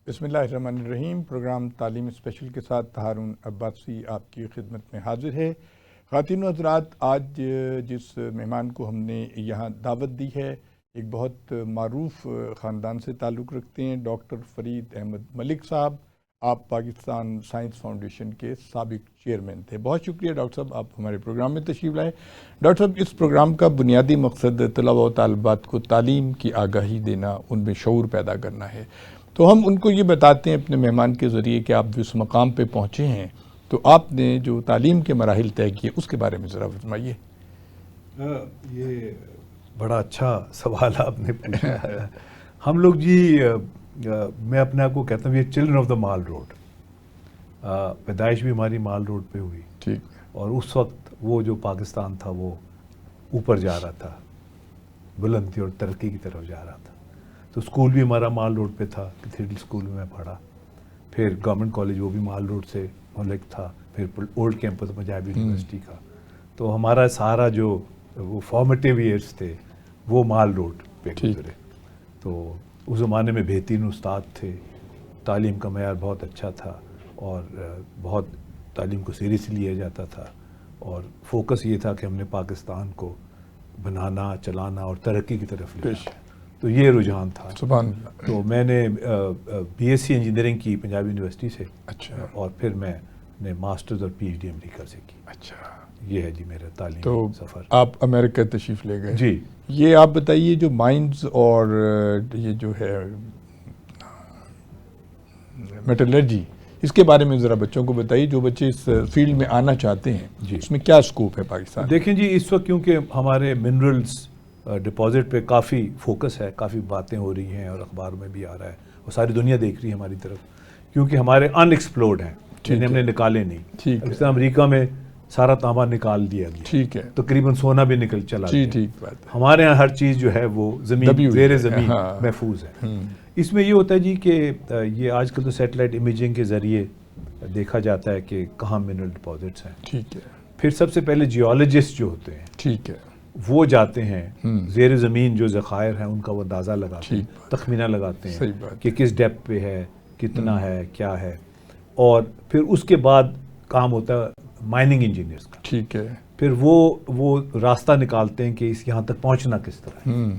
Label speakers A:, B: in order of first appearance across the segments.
A: بسم اللہ الرحمن الرحیم. پروگرام تعلیم اسپیشل کے ساتھ ہارون عباسی آپ کی خدمت میں حاضر ہے. خواتین و حضرات، آج جس مہمان کو ہم نے یہاں دعوت دی ہے ایک بہت معروف خاندان سے تعلق رکھتے ہیں. ڈاکٹر فرید احمد ملک صاحب، آپ پاکستان سائنس فاؤنڈیشن کے سابق چیئرمین تھے. بہت شکریہ ڈاکٹر صاحب، آپ ہمارے پروگرام میں تشریف لائے. ڈاکٹر صاحب، اس پروگرام کا بنیادی مقصد طلباء و طالبات کو تعلیم کی آگاہی دینا، ان میں شعور پیدا کرنا ہے. تو ہم ان کو یہ بتاتے ہیں اپنے مہمان کے ذریعے کہ آپ جس مقام پہ پہنچے ہیں تو آپ نے جو تعلیم کے مراحل طے کیے اس کے بارے میں ذرا فرمائیے.
B: یہ بڑا اچھا سوال آپ نے پوچھا. ہم لوگ میں اپنے آپ کو کہتا ہوں یہ children of the mall road. پیدائش بھی ہماری مال روڈ پہ ہوئی.
A: ٹھیک.
B: اور اس وقت وہ جو پاکستان تھا وہ اوپر جا رہا تھا، بلندی اور ترقی کی طرف جا رہا تھا. تو اسکول بھی ہمارا مال روڈ پہ تھا، کیتھیڈرل اسکول میں پڑھا. پھر گورنمنٹ کالج وہ بھی مال روڈ سے منسلک تھا. پھر اولڈ کیمپس پنجاب یونیورسٹی کا. تو ہمارا سارا جو وہ فارمیٹیو ایئرس تھے وہ مال روڈ پہ گزرے. تو اس زمانے میں بہترین استاد تھے، تعلیم کا معیار بہت اچھا تھا اور بہت تعلیم کو سیریسلی لیا جاتا تھا. اور فوکس یہ تھا کہ ہم نے پاکستان کو بنانا، چلانا اور ترقی کی طرف لے جانا. تو یہ رجحان تھا.
A: سبحان اللہ.
B: تو میں نے بی ایس سی انجینئرنگ کی پنجاب یونیورسٹی سے.
A: اچھا.
B: اور پھر میں نے ماسٹرز اور پی ایچ ڈی امریکہ سے کی.
A: اچھا.
B: یہ ہے میرا تعلیمی
A: تو
B: سفر.
A: آپ امریکہ تشریف لے گئے.
B: جی.
A: یہ آپ بتائیے جو مائنز اور یہ جو ہے میٹلرجی، اس کے بارے میں ذرا بچوں کو بتائیے جو بچے اس فیلڈ میں آنا چاہتے ہیں.
B: جی.
A: اس میں کیا اسکوپ ہے پاکستان؟
B: دیکھیں جی، اس وقت کیونکہ ہمارے منرلز ڈپازٹ پہ کافی فوکس ہے، کافی باتیں ہو رہی ہیں اور اخبار میں بھی آ رہا ہے اور ساری دنیا دیکھ رہی ہے ہماری طرف، کیونکہ ہمارے ان ایکسپلورڈ ہیں جنہیں ہم نے نکالے نہیں.
A: ٹھیک ہے.
B: اس طرح امریکہ میں سارا تانبا نکال دیا گیا.
A: ٹھیک ہے.
B: تقریباً سونا بھی نکل چلا
A: جی
B: گیا.
A: ٹھیک بات ہے.
B: ہمارے ہاں ہر چیز جو ہے وہ زمین زیر زمین
A: ہاں.
B: محفوظ ہے. اس میں یہ ہوتا ہے جی کہ یہ آج کل تو سیٹلائٹ امیجنگ کے ذریعے دیکھا جاتا ہے کہ کہاں منرل ڈپازٹس ہیں.
A: ٹھیک ہے.
B: پھر سب سے پہلے جیولوجسٹ جو ہوتے ہیں
A: ٹھیک ہے
B: وہ جاتے ہیں زیر زمین جو ذخائر ہیں ان کا وہ اندازہ لگاتے ہیں، تخمینہ لگاتے ہیں کہ کس ڈیپتھ پہ ہے، کتنا ہے، کیا ہے. اور پھر اس کے بعد کام ہوتا ہے مائننگ انجینئرز کا.
A: ٹھیک ہے.
B: پھر وہ راستہ نکالتے ہیں کہ اس یہاں تک پہنچنا کس طرح ہے.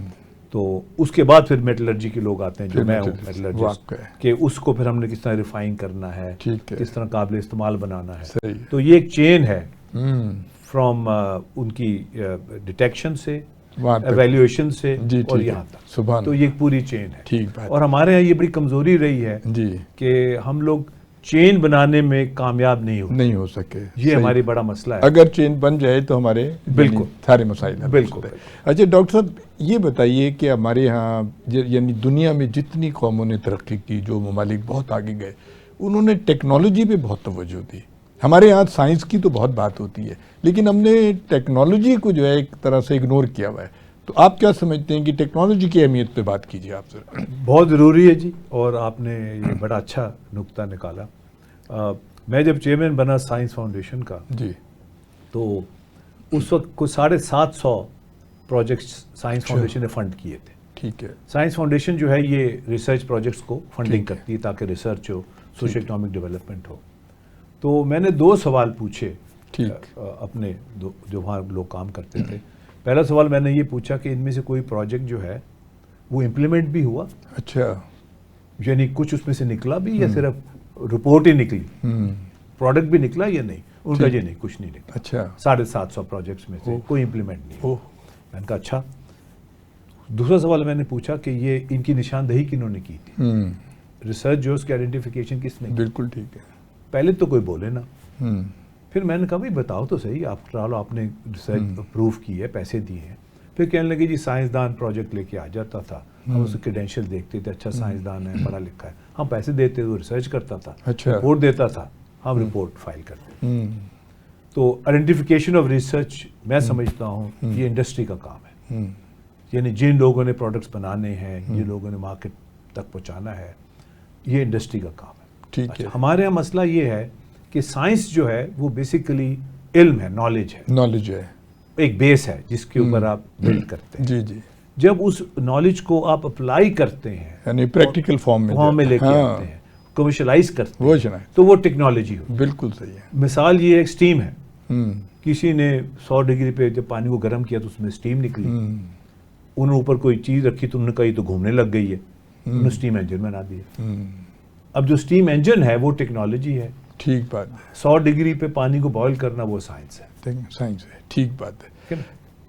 B: تو اس کے بعد پھر میٹلرجی کے لوگ آتے ہیں جو میں ہوں میٹلرجسٹ، کہ اس کو پھر ہم نے کس طرح ریفائن کرنا ہے، کس طرح قابل استعمال بنانا ہے. تو یہ ایک چین ہے فرام ان کی ڈیٹیکشن سے، ایویلیویشن سے اور یہاں تک. تو یہ ایک پوری چین ہے. اور ہمارے یہاں یہ بڑی کمزوری رہی ہے کہ ہم لوگ چین بنانے میں کامیاب نہیں ہو سکے. یہ ہماری بڑا مسئلہ ہے.
A: اگر چین بن جائے تو ہمارے بالکل سارے مسائل.
B: بالکل.
A: اچھا ڈاکٹر صاحب، یہ بتائیے کہ ہمارے ہاں یعنی دنیا میں جتنی قوموں نے ترقی کی، جو ممالک بہت آگے گئے، انہوں نے ٹیکنالوجی پہ بہت توجہ دی. ہمارے یہاں سائنس کی تو بہت بات ہوتی ہے لیکن ہم نے ٹیکنالوجی کو جو ہے ایک طرح سے اگنور کیا ہوا ہے. تو آپ کیا سمجھتے ہیں کہ ٹیکنالوجی کی اہمیت پہ بات کیجیے آپ ذرا.
B: بہت ضروری ہے جی، اور آپ نے یہ بڑا اچھا نقطہ نکالا. میں جب چیئرمین بنا سائنس فاؤنڈیشن کا
A: جی
B: تو اس وقت کچھ 750 پروجیکٹس سائنس فاؤنڈیشن نے فنڈ کیے تھے.
A: ٹھیک ہے.
B: سائنس فاؤنڈیشن جو ہے یہ ریسرچ پروجیکٹس کو فنڈنگ کرتی ہے تاکہ ریسرچ ہو، سوشل اکنامک ڈیولپمنٹ ہو. تو میں نے 2 سوال پوچھے اپنے جو وہاں لوگ کام کرتے تھے. پہلا سوال میں نے یہ پوچھا کہ ان میں سے کوئی پروجیکٹ جو ہے وہ امپلیمنٹ بھی ہوا؟
A: اچھا.
B: یعنی کچھ اس میں سے نکلا بھی یا صرف رپورٹ ہی نکلی، پروڈکٹ بھی نکلا یا نہیں؟ ان کا یہ نہیں، کچھ نہیں نکلا.
A: اچھا.
B: 750 پروجیکٹس میں سے کوئی امپلیمنٹ نہیں. میں نے کہا اچھا. دوسرا سوال میں نے پوچھا کہ یہ ان کی نشاندہی کنہوں نے کی تھی، ریسرچ جو اس کی آئیڈینٹیفیکیشن کس نے کی؟
A: بالکل ٹھیک ہے.
B: پہلے تو کوئی بولے نا. پھر میں نے کہا بھائی بتاؤ تو صحیح، آپ نے ریسرچ اپروو کی ہے، پیسے دیے ہیں. پھر کہنے لگے جی سائنسدان پروجیکٹ لے کے آ جاتا تھا، ہم اس کے کریڈینشیل دیکھتے تھے، اچھا سائنسدان ہے، پڑھا لکھا ہے، ہم پیسے دیتے وہ ریسرچ کرتا تھا، رپورٹ دیتا تھا، ہم رپورٹ فائل کرتے. تو آئیڈینٹیفیکیشن آف ریسرچ میں سمجھتا ہوں یہ انڈسٹری کا کام ہے. یعنی جن لوگوں نے پروڈکٹس بنانے ہیں، جن لوگوں نے مارکیٹ تک پہنچانا ہے، یہ انڈسٹری کا کام ہے.
A: ٹھیک ہے.
B: ہمارے یہاں مسئلہ یہ ہے کہ سائنس جو ہے وہ بیسیکلی علم ہے، نالج ہے، ایک بیس ہے جس کے اوپر آپ بلڈ کرتے ہیں.
A: جی جی.
B: جب اس نالج کو آپ اپلائی کرتے ہیں،
A: یعنی پریکٹیکل فارم میں
B: لے کے آتے ہیں، کمرشلائز کرتے
A: وہ
B: ہیں
A: شناخت
B: تو وہ ٹیکنالوجی ہو.
A: بالکل صحیح ہے.
B: مثال یہ ایک اسٹیم ہے.
A: ہوں
B: کسی نے 100 ڈگری پہ جب پانی کو گرم کیا تو اس میں اسٹیم نکلی. انہوں نے اوپر کوئی چیز رکھی تو انہوں نے کہا یہ تو گھومنے لگ گئی ہے, انہوں نے اسٹیم انجن بنا دیا. اب جو اسٹیم انجن ہے وہ ٹیکنالوجی ہے.
A: ٹھیک بات ہے.
B: 100 ڈگری پہ پانی کو بوائل کرنا وہ سائنس ہے.
A: سائنس ہے. ٹھیک بات ہے.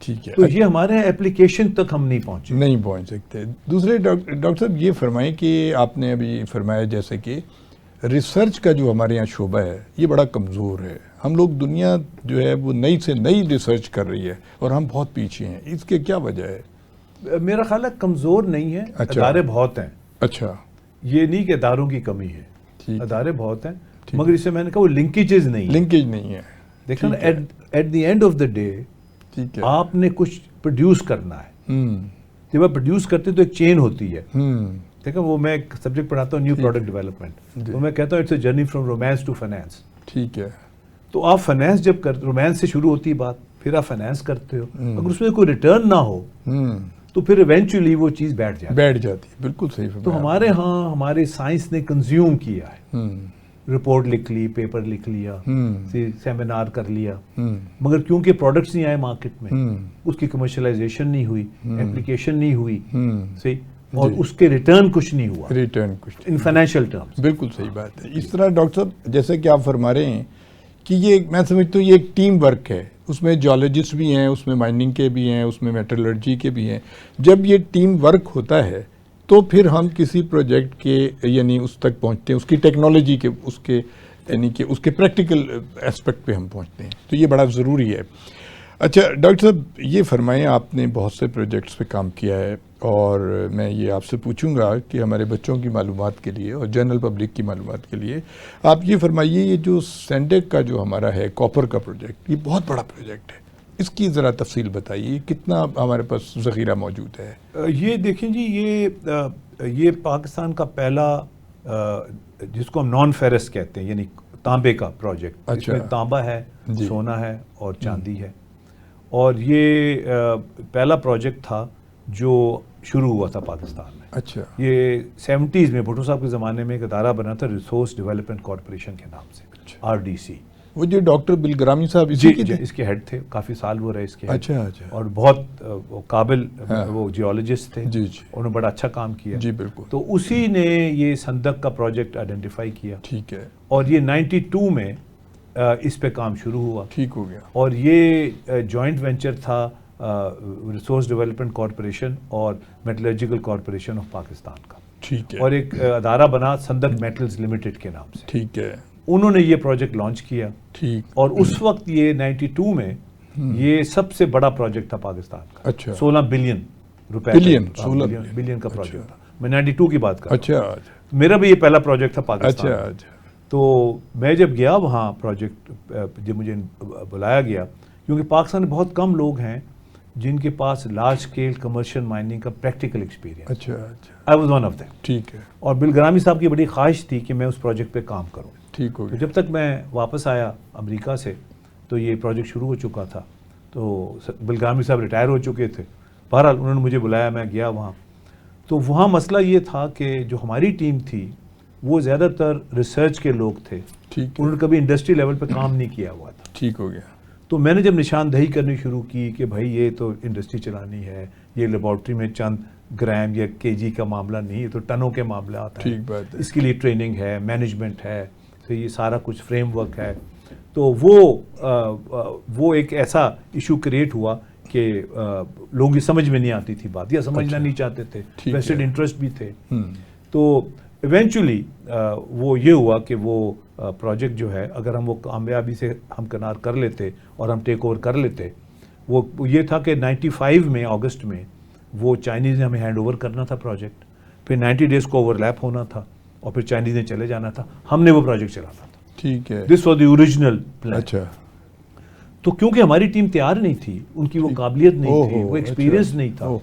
A: ٹھیک ہے.
B: تو یہ ہمارے ایپلیکیشن تک ہم نہیں پہنچے.
A: نہیں پہنچ سکتے. دوسرے ڈاکٹر صاحب یہ فرمائیں کہ آپ نے ابھی فرمایا جیسے کہ ریسرچ کا جو ہمارے یہاں شعبہ ہے یہ بڑا کمزور ہے. ہم لوگ دنیا جو ہے وہ نئی سے نئی ریسرچ کر رہی ہے اور ہم بہت پیچھے ہیں. اس کے کیا وجہ ہے؟
B: میرا خیال ہے کمزور نہیں ہے. ادارے بہت ہیں.
A: اچھا.
B: یہ نہیں کہ اداروں کی کمی ہے, ادارے بہت ہیں, مگر اسے میں نے کہا وہ لنکیجز نہیں ہے.
A: لنکیج نہیں ہے.
B: دیکھیں نا, at the end of the day آپ نے کچھ پروڈیوس کرنا ہے. جب آپ پروڈیوس کرتے تو ایک چین ہوتی ہے. دیکھیں وہ میں ایک سبجیکٹ پڑھاتا ہوں نیو پروڈکٹ ڈیولپمنٹ, تو میں کہتا ہوں it's a journey from romance to finance.
A: ٹھیک ہے.
B: تو آپ فائنانس جب رومانس سے شروع ہوتی ہے بات, پھر آپ فائنانس کرتے ہو, اگر اس میں کوئی ریٹرن نہ ہو تو پھر ایونچولی وہ چیز بیٹھ جاتی ہے. بالکل صحیح. تو ہمارے ہاں ہمارے سائنس نے کنزیوم کیا ہے, رپورٹ لکھ لی, پیپر لکھ لیا, سیمینار کر لیا, مگر کیونکہ پروڈکٹس نہیں آئے مارکیٹ میں, اس کی کمرشلائزیشن نہیں ہوئی, اپلیکیشن نہیں ہوئی, صحیح, اور اس کے ریٹرن کچھ نہیں ہوا.
A: ریٹرن کچھ
B: ان فائنینشیل ٹرمز.
A: بالکل صحیح بات ہے. اس طرح ڈاکٹر صاحب جیسے کہ آپ فرما رہے ہیں کہ یہ میں سمجھتا ہوں یہ ایک ٹیم ورک ہے. اس میں جیولوجسٹ بھی ہیں, اس میں مائننگ کے بھی ہیں, اس میں میٹرلرجی کے بھی ہیں. جب یہ ٹیم ورک ہوتا ہے تو پھر ہم کسی پروجیکٹ کے یعنی اس تک پہنچتے ہیں, اس کی ٹیکنالوجی کے اس کے یعنی کہ اس کے پریکٹیکل اسپیکٹ پہ ہم پہنچتے ہیں. تو یہ بڑا ضروری ہے. اچھا ڈاکٹر صاحب یہ فرمائیں, آپ نے بہت سے پروجیکٹس پہ کام کیا ہے اور میں یہ آپ سے پوچھوں گا کہ ہمارے بچوں کی معلومات کے لیے اور جنرل پبلک کی معلومات کے لیے آپ یہ فرمائیے, یہ جو سینڈیک کا جو ہمارا ہے کاپر کا پروجیکٹ, یہ بہت بڑا پروجیکٹ ہے, اس کی ذرا تفصیل بتائیے, کتنا ہمارے پاس ذخیرہ موجود ہے؟
B: یہ دیکھیں جی, یہ پاکستان کا پہلا جس کو ہم نان فیرس کہتے ہیں یعنی تانبے کا پروجیکٹ. اس میں تانبا ہے, سونا ہے اور چاندی ہے, اور یہ پہلا پروجیکٹ تھا جو شروع ہوا تھا پاکستان میں.
A: اچھا. یہ
B: 70s میں بھٹو صاحب کے زمانے میں ایک ادارہ بنا تھا ریسورس ڈیولپمنٹ کارپوریشن کے نام سے, RDC.
A: وہ جو ڈاکٹر بلگرامی صاحب
B: جی اس کے ہیڈ تھے, کافی سال وہ رہے اس کے ہیڈ.
A: اچھا.
B: اور بہت قابل وہ جیولوجسٹ تھے.
A: جی.
B: انہوں نے بڑا اچھا کام کیا.
A: جی بالکل.
B: تو اسی نے یہ سندق کا پروجیکٹ آئیڈینٹیفائی کیا.
A: ٹھیک ہے.
B: اور یہ 92 میں اس پہ کام شروع ہوا.
A: ٹھیک ہو گیا. اور
B: یہ جوائنٹ وینچر تھا ریسورس ڈیولپمنٹ کارپوریشن اور میٹلرجیکل کارپوریشن آف پاکستان کا.
A: ٹھیک ہے. اور
B: ایک ادارہ بنا سندق میٹلز لمیٹڈ کے نام سے.
A: ٹھیک ہے.
B: انہوں نے یہ پروجیکٹ لانچ کیا.
A: ٹھیک.
B: اور اس وقت یہ 92 میں یہ سب سے بڑا پروجیکٹ تھا پاکستان کا.
A: اچھا.
B: 16 بلین روپے. بلین کا پروجیکٹ تھا. میں 92 کی بات کر رہا ہوں. اچھا. میرا بھی یہ پہلا پروجیکٹ تھا پاکستان.
A: اچھا.
B: تو میں جب گیا وہاں پروجیکٹ, جب مجھے بلایا گیا, کیونکہ پاکستان میں بہت کم لوگ ہیں جن کے پاس لارج اسکیل کمرشل مائننگ کا پریکٹیکل ایکسپیرینس.
A: اچھا.
B: I was one of them.
A: ٹھیک ہے. اور
B: بلگرامی صاحب کی بڑی خواہش تھی کہ میں اس پروجیکٹ پہ کام کروں.
A: ٹھیک ہو گیا.
B: جب تک میں واپس آیا امریکہ سے تو یہ پروجیکٹ شروع ہو چکا تھا. تو بلگرامی صاحب ریٹائر ہو چکے تھے. بہرحال انہوں نے مجھے بلایا, میں گیا وہاں. تو وہاں مسئلہ یہ تھا کہ جو ہماری ٹیم تھی وہ زیادہ تر ریسرچ کے لوگ تھے.
A: ٹھیک.
B: انہوں نے کبھی انڈسٹری لیول پہ کام نہیں کیا ہوا تھا.
A: ٹھیک ہو گیا.
B: تو میں نے جب نشاندہی کرنی شروع کی کہ بھائی یہ تو انڈسٹری چلانی ہے, یہ لیبارٹری میں چند گرام یا KG کا معاملہ نہیں, یہ تو ٹنوں کے معاملات ہیں.
A: ٹھیک بات ہے. اس
B: کے لیے ٹریننگ ہے, مینجمنٹ ہے, تو یہ سارا کچھ فریم ورک ہے. تو وہ ایک ایسا ایشو کریٹ ہوا کہ لوگوں کی سمجھ میں نہیں آتی تھی بات, یا سمجھنا نہیں چاہتے تھے, ویسٹڈ انٹرسٹ بھی تھے. تو ایونچولی وہ یہ ہوا کہ وہ پروجیکٹ جو ہے اگر ہم وہ کامیابی سے ہمکنار کر لیتے اور ہم ٹیک اوور کر لیتے, وہ یہ تھا کہ 95 میں اگست میں وہ چائنیز نے ہمیں ہینڈ اوور کرنا تھا پروجیکٹ, پھر 90 ڈیز کو اوور لیپ ہونا تھا اور پھر چائنیز نے چلے جانا تھا, ہم نے وہ پروجیکٹ چلانا تھا.
A: ٹھیک ہے.
B: This was the original plan.
A: اچھا.
B: تو کیونکہ ہماری ٹیم تیار نہیں تھی, ان کی وہ قابلیت نہیں تھی, وہ ایکسپیرینس نہیں تھا,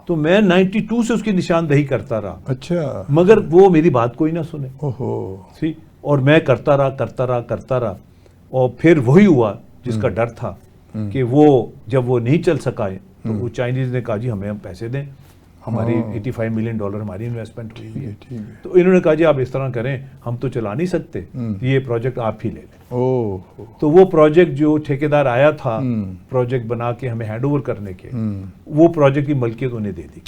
B: تو میں 92 سے اس کی نشاندہی کرتا رہا.
A: اچھا.
B: مگر وہ میری بات کوئی نہ سنے.
A: اوہو.
B: اور میں کرتا رہا اور پھر وہی ہوا جس کا ڈر تھا کہ وہ جب وہ نہیں چل سکا تو وہ چائنیز نے کہا جی ہمیں ہم پیسے دیں. ہماری $85 ملین ہماری انویسٹمنٹ ہوئی ہوئی ہے.
A: ٹھیک ہے.
B: تو انہوں نے کہا جی آپ اس طرح کریں, ہم تو چلا نہیں سکتے, یہ پروجیکٹ آپ ہی لے لیں. تو وہ پروجیکٹ جو ٹھیکیدار آیا تھا پروجیکٹ بنا کے ہمیں ہینڈ اوور کرنے کے, وہ پروجیکٹ کی ملکیت انہیں دے دی.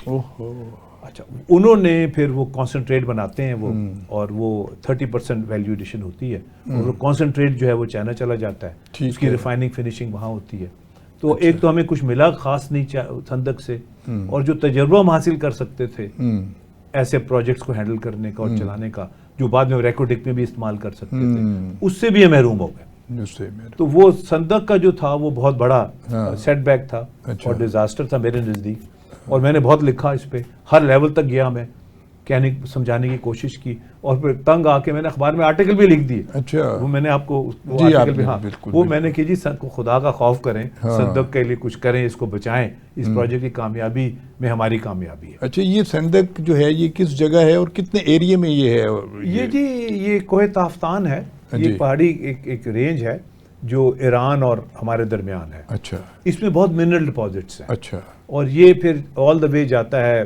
B: اچھا, انہوں نے پھر وہ کانسنٹریٹ بناتے ہیں وہ, اور وہ 30% ویلیو ایڈیشن ہوتی ہے, اور وہ کانسنٹریٹ جو ہے وہ چائنا چلا جاتا ہے, اس کی ریفائننگ فنیشنگ وہاں ہوتی ہے. تو ایک تو ہمیں کچھ ملا خاص نہیں سندک سے, اور جو تجربہ ہم حاصل کر سکتے تھے ایسے پروجیکٹس کو ہینڈل کرنے کا اور چلانے کا, جو بعد میں ریکوڈک میں بھی استعمال کر سکتے تھے, اس سے بھی ہم محروم ہو گئے. تو وہ سندک کا جو تھا وہ بہت بڑا سیٹ بیک تھا اور ڈیزاسٹر تھا میرے نزدیک. اور میں نے بہت لکھا اس پہ, ہر لیول تک گیا, میں کہنے سمجھانے کی کوشش کی, اور پھر تنگ آ کے میں نے اخبار میں آرٹیکل بھی لکھ دیے.
A: اچھا,
B: وہ میں نے آپ کو آرٹیکل بھی, ہاں وہ میں نے کہ جی خدا کا خوف کریں, سندک کے لیے کچھ کریں, اس کو بچائیں, اس پروجیکٹ کی کامیابی میں ہماری کامیابی ہے.
A: اچھا, یہ سندک جو ہے یہ کس جگہ ہے اور کتنے ایریے میں یہ ہے؟
B: یہ جی یہ کوہ تافتان ہے, یہ پہاڑی ایک رینج ہے جو ایران اور ہمارے درمیان ہے.
A: اچھا,
B: اس میں بہت منرل ڈپازٹس ہیں.
A: اچھا, اور
B: یہ پھر آل دا وے جاتا ہے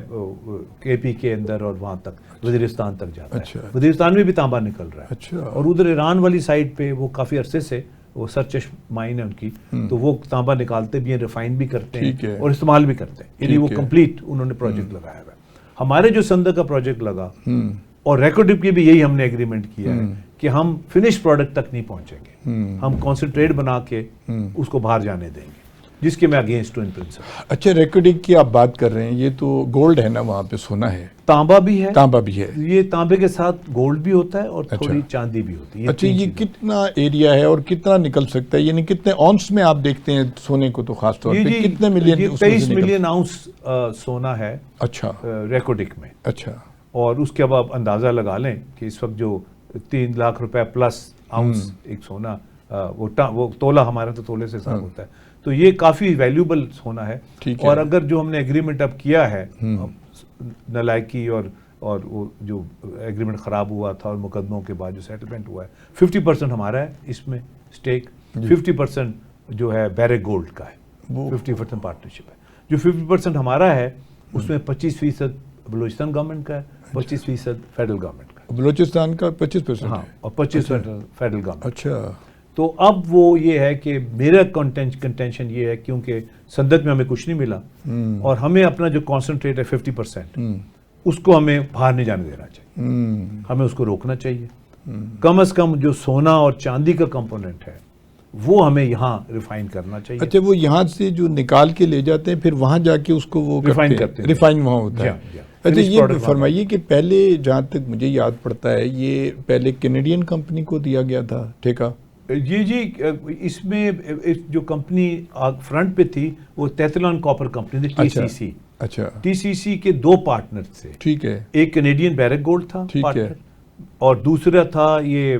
B: کے پی کے اندر اور وہاں تک وزیرستان تک جاتا ہے. وزیرستان میں بھی تانبا نکل رہا ہے.
A: اچھا, اور
B: ادھر ایران والی سائڈ پہ وہ کافی عرصے سے وہ سرچشم مائن ہے ان کی, تو وہ تانبا نکالتے بھی ہیں, ریفائن بھی کرتے ہیں اور استعمال بھی کرتے ہیں. یعنی وہ کمپلیٹ انہوں نے پروجیکٹ لگایا ہوا ہے. ہمارے جو سندک کا پروجیکٹ لگا, اور ریکوڈپ کی بھی یہی ہم نے ایگریمنٹ کیا ہے کہ ہم فنش پروڈکٹ تک نہیں پہنچیں گے, ہم کانسنٹریٹ بنا کے اس کو باہر جانے دیں گے, جس کے میں اگینسٹ ہوں ان پرنسپل.
A: اچھا, ریکوڈنگ کی آپ بات کر رہے ہیں, یہ تو گولڈ ہے نا, وہاں پہ سونا ہے,
B: تانبا بھی ہے.
A: تانبا بھی ہے.
B: یہ تانبے کے ساتھ گولڈ بھی ہوتا ہے اور تھوڑی چاندی بھی ہوتی ہے.
A: اچھا, یہ کتنا ایریا ہے اور کتنا نکل سکتا ہے, یعنی کتنے اونس میں آپ دیکھتے ہیں سونے کو؟ تو خاص طور پہ کتنے ملین؟
B: 23 ملین اونس سونا ہے.
A: اچھا,
B: ریکوڈک میں.
A: اچھا,
B: اور اس کے اب آپ اندازہ لگا لیں کہ اس وقت جو 3 لاکھ روپے پلس آؤنس ایک سونا, وہ تولہ, ہمارا تو تولے سے حساب ہوتا ہے, تو یہ کافی ویلیوبل سونا ہے. اور اگر جو ہم نے ایگریمنٹ اب کیا ہے, نالائکی اور وہ جو ایگریمنٹ خراب ہوا تھا اور مقدموں کے بعد جو سیٹلمنٹ ہوا ہے, 50% ہمارا ہے اس میں اسٹیک, 50% جو ہے بیرک گولڈ کا ہے, 50% پارٹنرشپ ہے. جو 50% ہمارا ہے اس میں 25% بلوچستان گورنمنٹ کا ہے, 25% فیڈرل گورنمنٹ کا.
A: بلوچستان کا 25%؟
B: ہاں, اور 25% فیڈرل گورنمنٹ.
A: اچھا,
B: تو اب وہ یہ ہے کہ میرا کنٹینشن یہ ہے, کیونکہ سندک میں ہمیں کچھ نہیں ملا, اور ہمیں اپنا جو کانسنٹریٹ ہے 50%, اس کو ہمیں باہر نہیں جانے دینا چاہیے, ہمیں اس کو روکنا چاہیے. کم از کم جو سونا اور چاندی کا کمپوننٹ ہے وہ ہمیں یہاں ریفائن کرنا چاہیے.
A: اچھا, وہ یہاں سے جو نکال کے لے جاتے ہیں پھر وہاں جا کے اس کو وہ
B: ریفائن کرتے ہیں,
A: ریفائن وہاں ہوتا ہے. اچھا, یہ فرمائیے کہ پہلے جہاں تک مجھے یاد پڑتا ہے یہ پہلے کینیڈین کمپنی کو دیا گیا تھا ٹھیکہ.
B: جی اس میں جو کمپنی فرنٹ پہ تھی وہ تیتلان کاپر کمپنی تھی, TCC.
A: اچھا,
B: TCC کے 2 پارٹنر تھے.
A: ٹھیک ہے,
B: ایک کینیڈین بیرک گولڈ تھا پارٹنر, اور دوسرا تھا یہ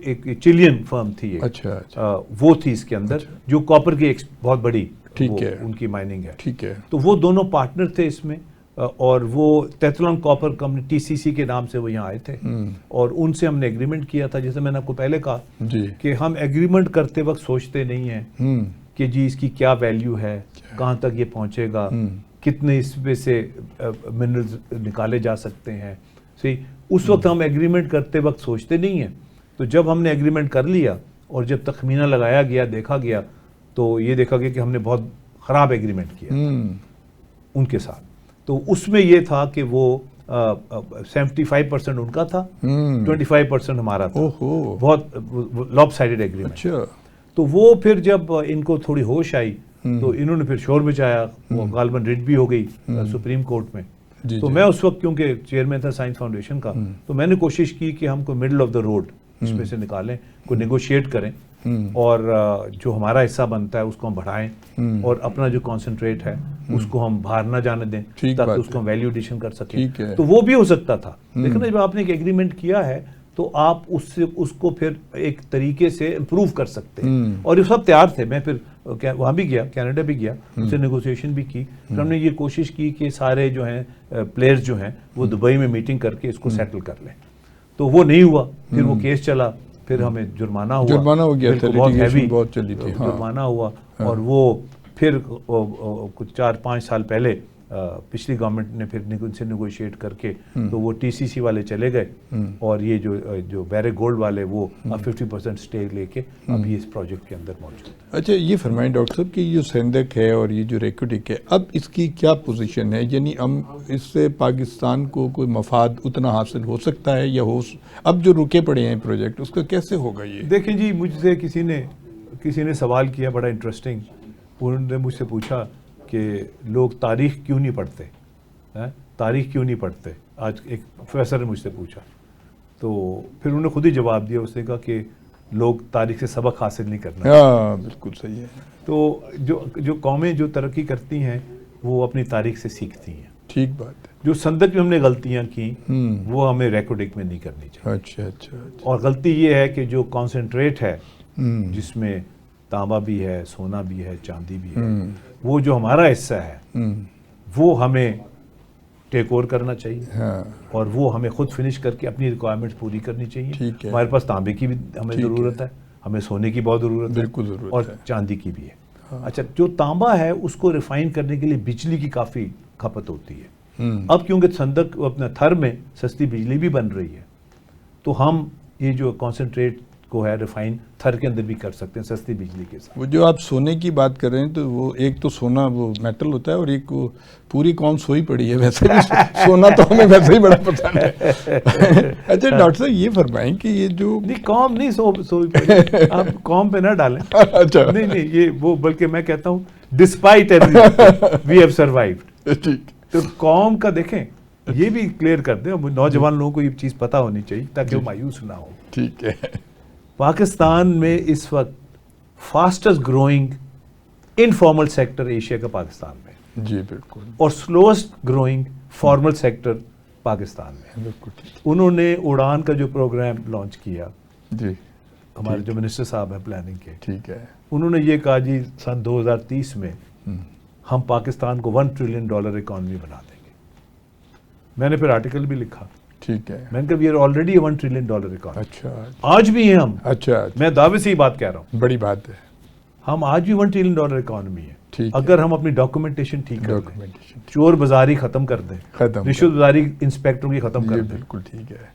B: ایک چلین فرم تھی.
A: اچھا,
B: وہ تھی اس کے اندر جو کاپر کی ایک بہت بڑی ان کی مائننگ ہے.
A: ٹھیک ہے,
B: تو وہ دونوں پارٹنر تھے اس میں, اور وہ تیتلان کاپر کمپنی TCC کے نام سے وہ یہاں آئے تھے, اور ان سے ہم نے ایگریمنٹ کیا تھا. جیسے میں نے آپ کو پہلے کہا کہ ہم ایگریمنٹ کرتے وقت سوچتے نہیں ہیں کہ جی اس کی کیا ویلیو ہے, کہاں تک یہ پہنچے گا, کتنے اس میں سے منرلز نکالے جا سکتے ہیں. صحیح, اس وقت ہم ایگریمنٹ کرتے وقت سوچتے نہیں ہیں. تو جب ہم نے ایگریمنٹ کر لیا اور جب تخمینہ لگایا گیا, دیکھا گیا, تو یہ دیکھا گیا کہ ہم نے بہت خراب ایگریمنٹ کیا ان کے ساتھ. تو اس میں یہ تھا کہ وہ 75% ان کا تھا, 25% ہمارا تھا. بہت لاپ سائڈڈ ایگریمنٹ. تو وہ پھر جب ان کو تھوڑی ہوش آئی تو انہوں نے پھر شور مچایا, وہ غالباً ریٹ بھی ہو گئی سپریم کورٹ میں. تو میں اس وقت کیونکہ چیئرمین تھا سائنس فاؤنڈیشن کا, تو میں نے کوشش کی کہ ہم کو مڈل آف دا روڈ اس میں سے نکالیں, کو نیگوشیٹ کریں, اور جو ہمارا حصہ بنتا ہے اس کو ہم بڑھائیں, اور اپنا جو کانسنٹریٹ ہے اس کو ہم باہر نہ جانے دیں تاکہ اس کو ہم ویلیو ایڈیشن کر سکیں. تو وہ بھی ہو سکتا تھا, لیکن جب آپ نے ایک ایگریمنٹ کیا ہے تو آپ اس کو پھر ایک طریقے سے امپروو کر سکتے ہیں. اور یہ سب تیار تھے. میں پھر وہاں بھی گیا, کینیڈا بھی گیا, اس سے نیگوسیشن بھی کی. پھر ہم نے یہ کوشش کی کہ سارے جو ہیں پلیئرز جو ہیں وہ دبئی میں میٹنگ کر کے اس کو سیٹل کر لیں. تو وہ نہیں ہوا, پھر وہ کیس چلا, پھر ہمیں جرمانہ
A: ہو گیا,
B: بہت ہیوی
A: جرمانہ
B: ہوا, اور وہ پھر کچھ 4-5 سال پہلے پچھلی گورنمنٹ نے پھر ان سے نیگوشیٹ کر کے تو وہ ٹی سی سی والے چلے گئے اور یہ جو بیرے گولڈ والے وہ اب 50% اسٹیک لے کے اب یہ اس پروجیکٹ کے اندر موجود ہے۔
A: اچھا یہ فرمائیں ڈاکٹر صاحب کہ یہ سندھ ہے اور یہ جو ریکوٹک ہے اب اس کی کیا پوزیشن ہے، یعنی ہم اس سے پاکستان کو کوئی مفاد اتنا حاصل ہو سکتا ہے یا اب جو رکے پڑے ہیں پروجیکٹ اس کا کیسے ہوگا؟ یہ
B: دیکھیں جی، مجھ سے کسی نے سوال کیا بڑا انٹرسٹنگ، انہوں نے مجھ سے پوچھا کہ لوگ تاریخ کیوں نہیں پڑھتے، تاریخ کیوں نہیں پڑھتے، آج ایک پروفیسر نے مجھ سے پوچھا، تو پھر انہوں نے خود ہی جواب دیا، اس نے کہا کہ لوگ تاریخ سے سبق حاصل نہیں کرنا۔
A: ہاں بالکل صحیح ہے۔
B: تو جو قومیں جو ترقی کرتی ہیں وہ اپنی تاریخ سے سیکھتی ہیں۔
A: ٹھیک بات ہے۔
B: جو سندھ میں ہم نے غلطیاں کی وہ ہمیں ریکوڈک میں نہیں کرنی چاہیے۔
A: اچھا۔
B: اور غلطی یہ ہے کہ جو کانسنٹریٹ ہے جس میں تانبا بھی ہے، سونا بھی ہے، چاندی بھی ہے، وہ جو ہمارا حصہ ہے وہ ہمیں ٹیک اوور کرنا چاہیے اور وہ ہمیں خود فنش کر کے اپنی ریکوائرمنٹس پوری کرنی چاہیے۔ ہمارے پاس تانبے کی بھی ہمیں ضرورت ہے، ہمیں سونے کی بہت ضرورت ہے،
A: بالکل ضرورت ہے،
B: اور چاندی کی بھی ہے۔ اچھا، جو تانبا ہے اس کو ریفائن کرنے کے لیے بجلی کی کافی کھپت ہوتی ہے۔ اب کیونکہ سندک اپنا تھر میں سستی بجلی بھی بن رہی ہے تو ہم یہ جو کانسنٹریٹ کو ہے ریفائن تھر کے اندر بھی کر سکتے ہیں سستی بجلی کے ساتھ۔
A: وہ جو آپ سونے کی بات کر رہے ہیں تو وہ ایک تو سونا وہ میٹل ہوتا ہے اور ایک وہ پوری قوم سوئی پڑی ہے، ویسے بھی سونا تو ہمیں ویسے ہی بڑا پسند ہے۔ اچھا ڈاکٹر صاحب یہ فرمائیں کہ یہ جو
B: نہیں، قوم نہیں سوئی پڑی، آپ قوم پہ نہ ڈالیں۔
A: اچھا
B: نہیں یہ وہ بلکہ میں کہتا ہوں ڈسپائٹ ایوری وی ہیو سروائیوڈ۔
A: ٹھیک،
B: تو قوم کا دیکھیں یہ بھی کلیئر کر دیں، نوجوان لوگوں کو یہ چیز پتہ ہونی چاہیے تاکہ وہ مایوس نہ ہو۔
A: ٹھیک ہے۔
B: پاکستان میں اس وقت fastest growing informal sector Asia کا پاکستان میں،
A: جی بالکل،
B: اور سلوسٹ گروئنگ فارمل سیکٹر پاکستان میں۔
A: بالکل
B: انہوں نے اڑان کا جو پروگرام لانچ کیا،
A: جی،
B: ہمارے جو منسٹر صاحب ہیں پلاننگ کے،
A: ٹھیک ہے،
B: انہوں نے یہ کہا جی سن 2030 میں ہم پاکستان کو $1 ٹریلین اکانومی بنا دیں گے۔ میں نے پھر آرٹیکل بھی لکھا،
A: ٹھیک ہے،
B: میں نے کہا we are already $1 trillion economy,
A: اچھا
B: آج بھی ہیں ہم،
A: اچھا،
B: میں دعوے سے ہی بات کہہ رہا ہوں،
A: بڑی بات ہے،
B: ہم آج بھی $1 ٹریلین اکانومی ہے۔
A: ٹھیک ہے،
B: اگر ہم اپنی ڈاکومنٹیشن ٹھیک کر دیں،
A: ڈاکومنٹیشن
B: چور بازاری ختم کر دیں،
A: ختم،
B: رشوت بازاری انسپیکٹروں کی ختم
A: یہ
B: کر دیں،
A: بالکل ٹھیک ہے،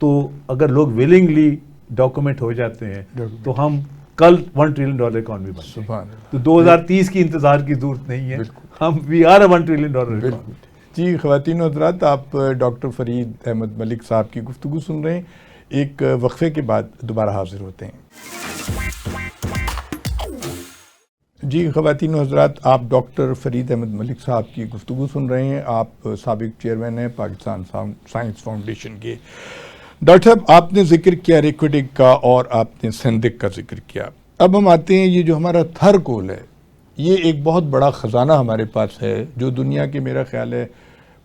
B: تو اگر لوگ ویلنگلی ڈاکومنٹ ہو جاتے ہیں تو ہم کل $1 ٹریلین اکانومی بن گئے۔
A: سبحان اللہ،
B: تو 2030 کی انتظار کی ضرورت نہیں ہے،
A: بالکل،
B: ہم وی آر $1 ٹریلین اکانومی۔
A: بالکل۔ جی خواتین و حضرات، آپ ڈاکٹر فرید احمد ملک صاحب کی گفتگو سن رہے ہیں، ایک وقفے کے بعد دوبارہ حاضر ہوتے ہیں۔ جی خواتین و حضرات، آپ ڈاکٹر فرید احمد ملک صاحب کی گفتگو سن رہے ہیں، آپ سابق چیئرمین ہیں پاکستان سائنس فاؤنڈیشن کے۔ ڈاکٹر صاحب آپ نے ذکر کیا ریکوڈک کا اور آپ نے سندک کا ذکر کیا، اب ہم آتے ہیں یہ جو ہمارا تھر کول ہے، یہ ایک بہت بڑا خزانہ ہمارے پاس ہے جو دنیا کے میرا خیال ہے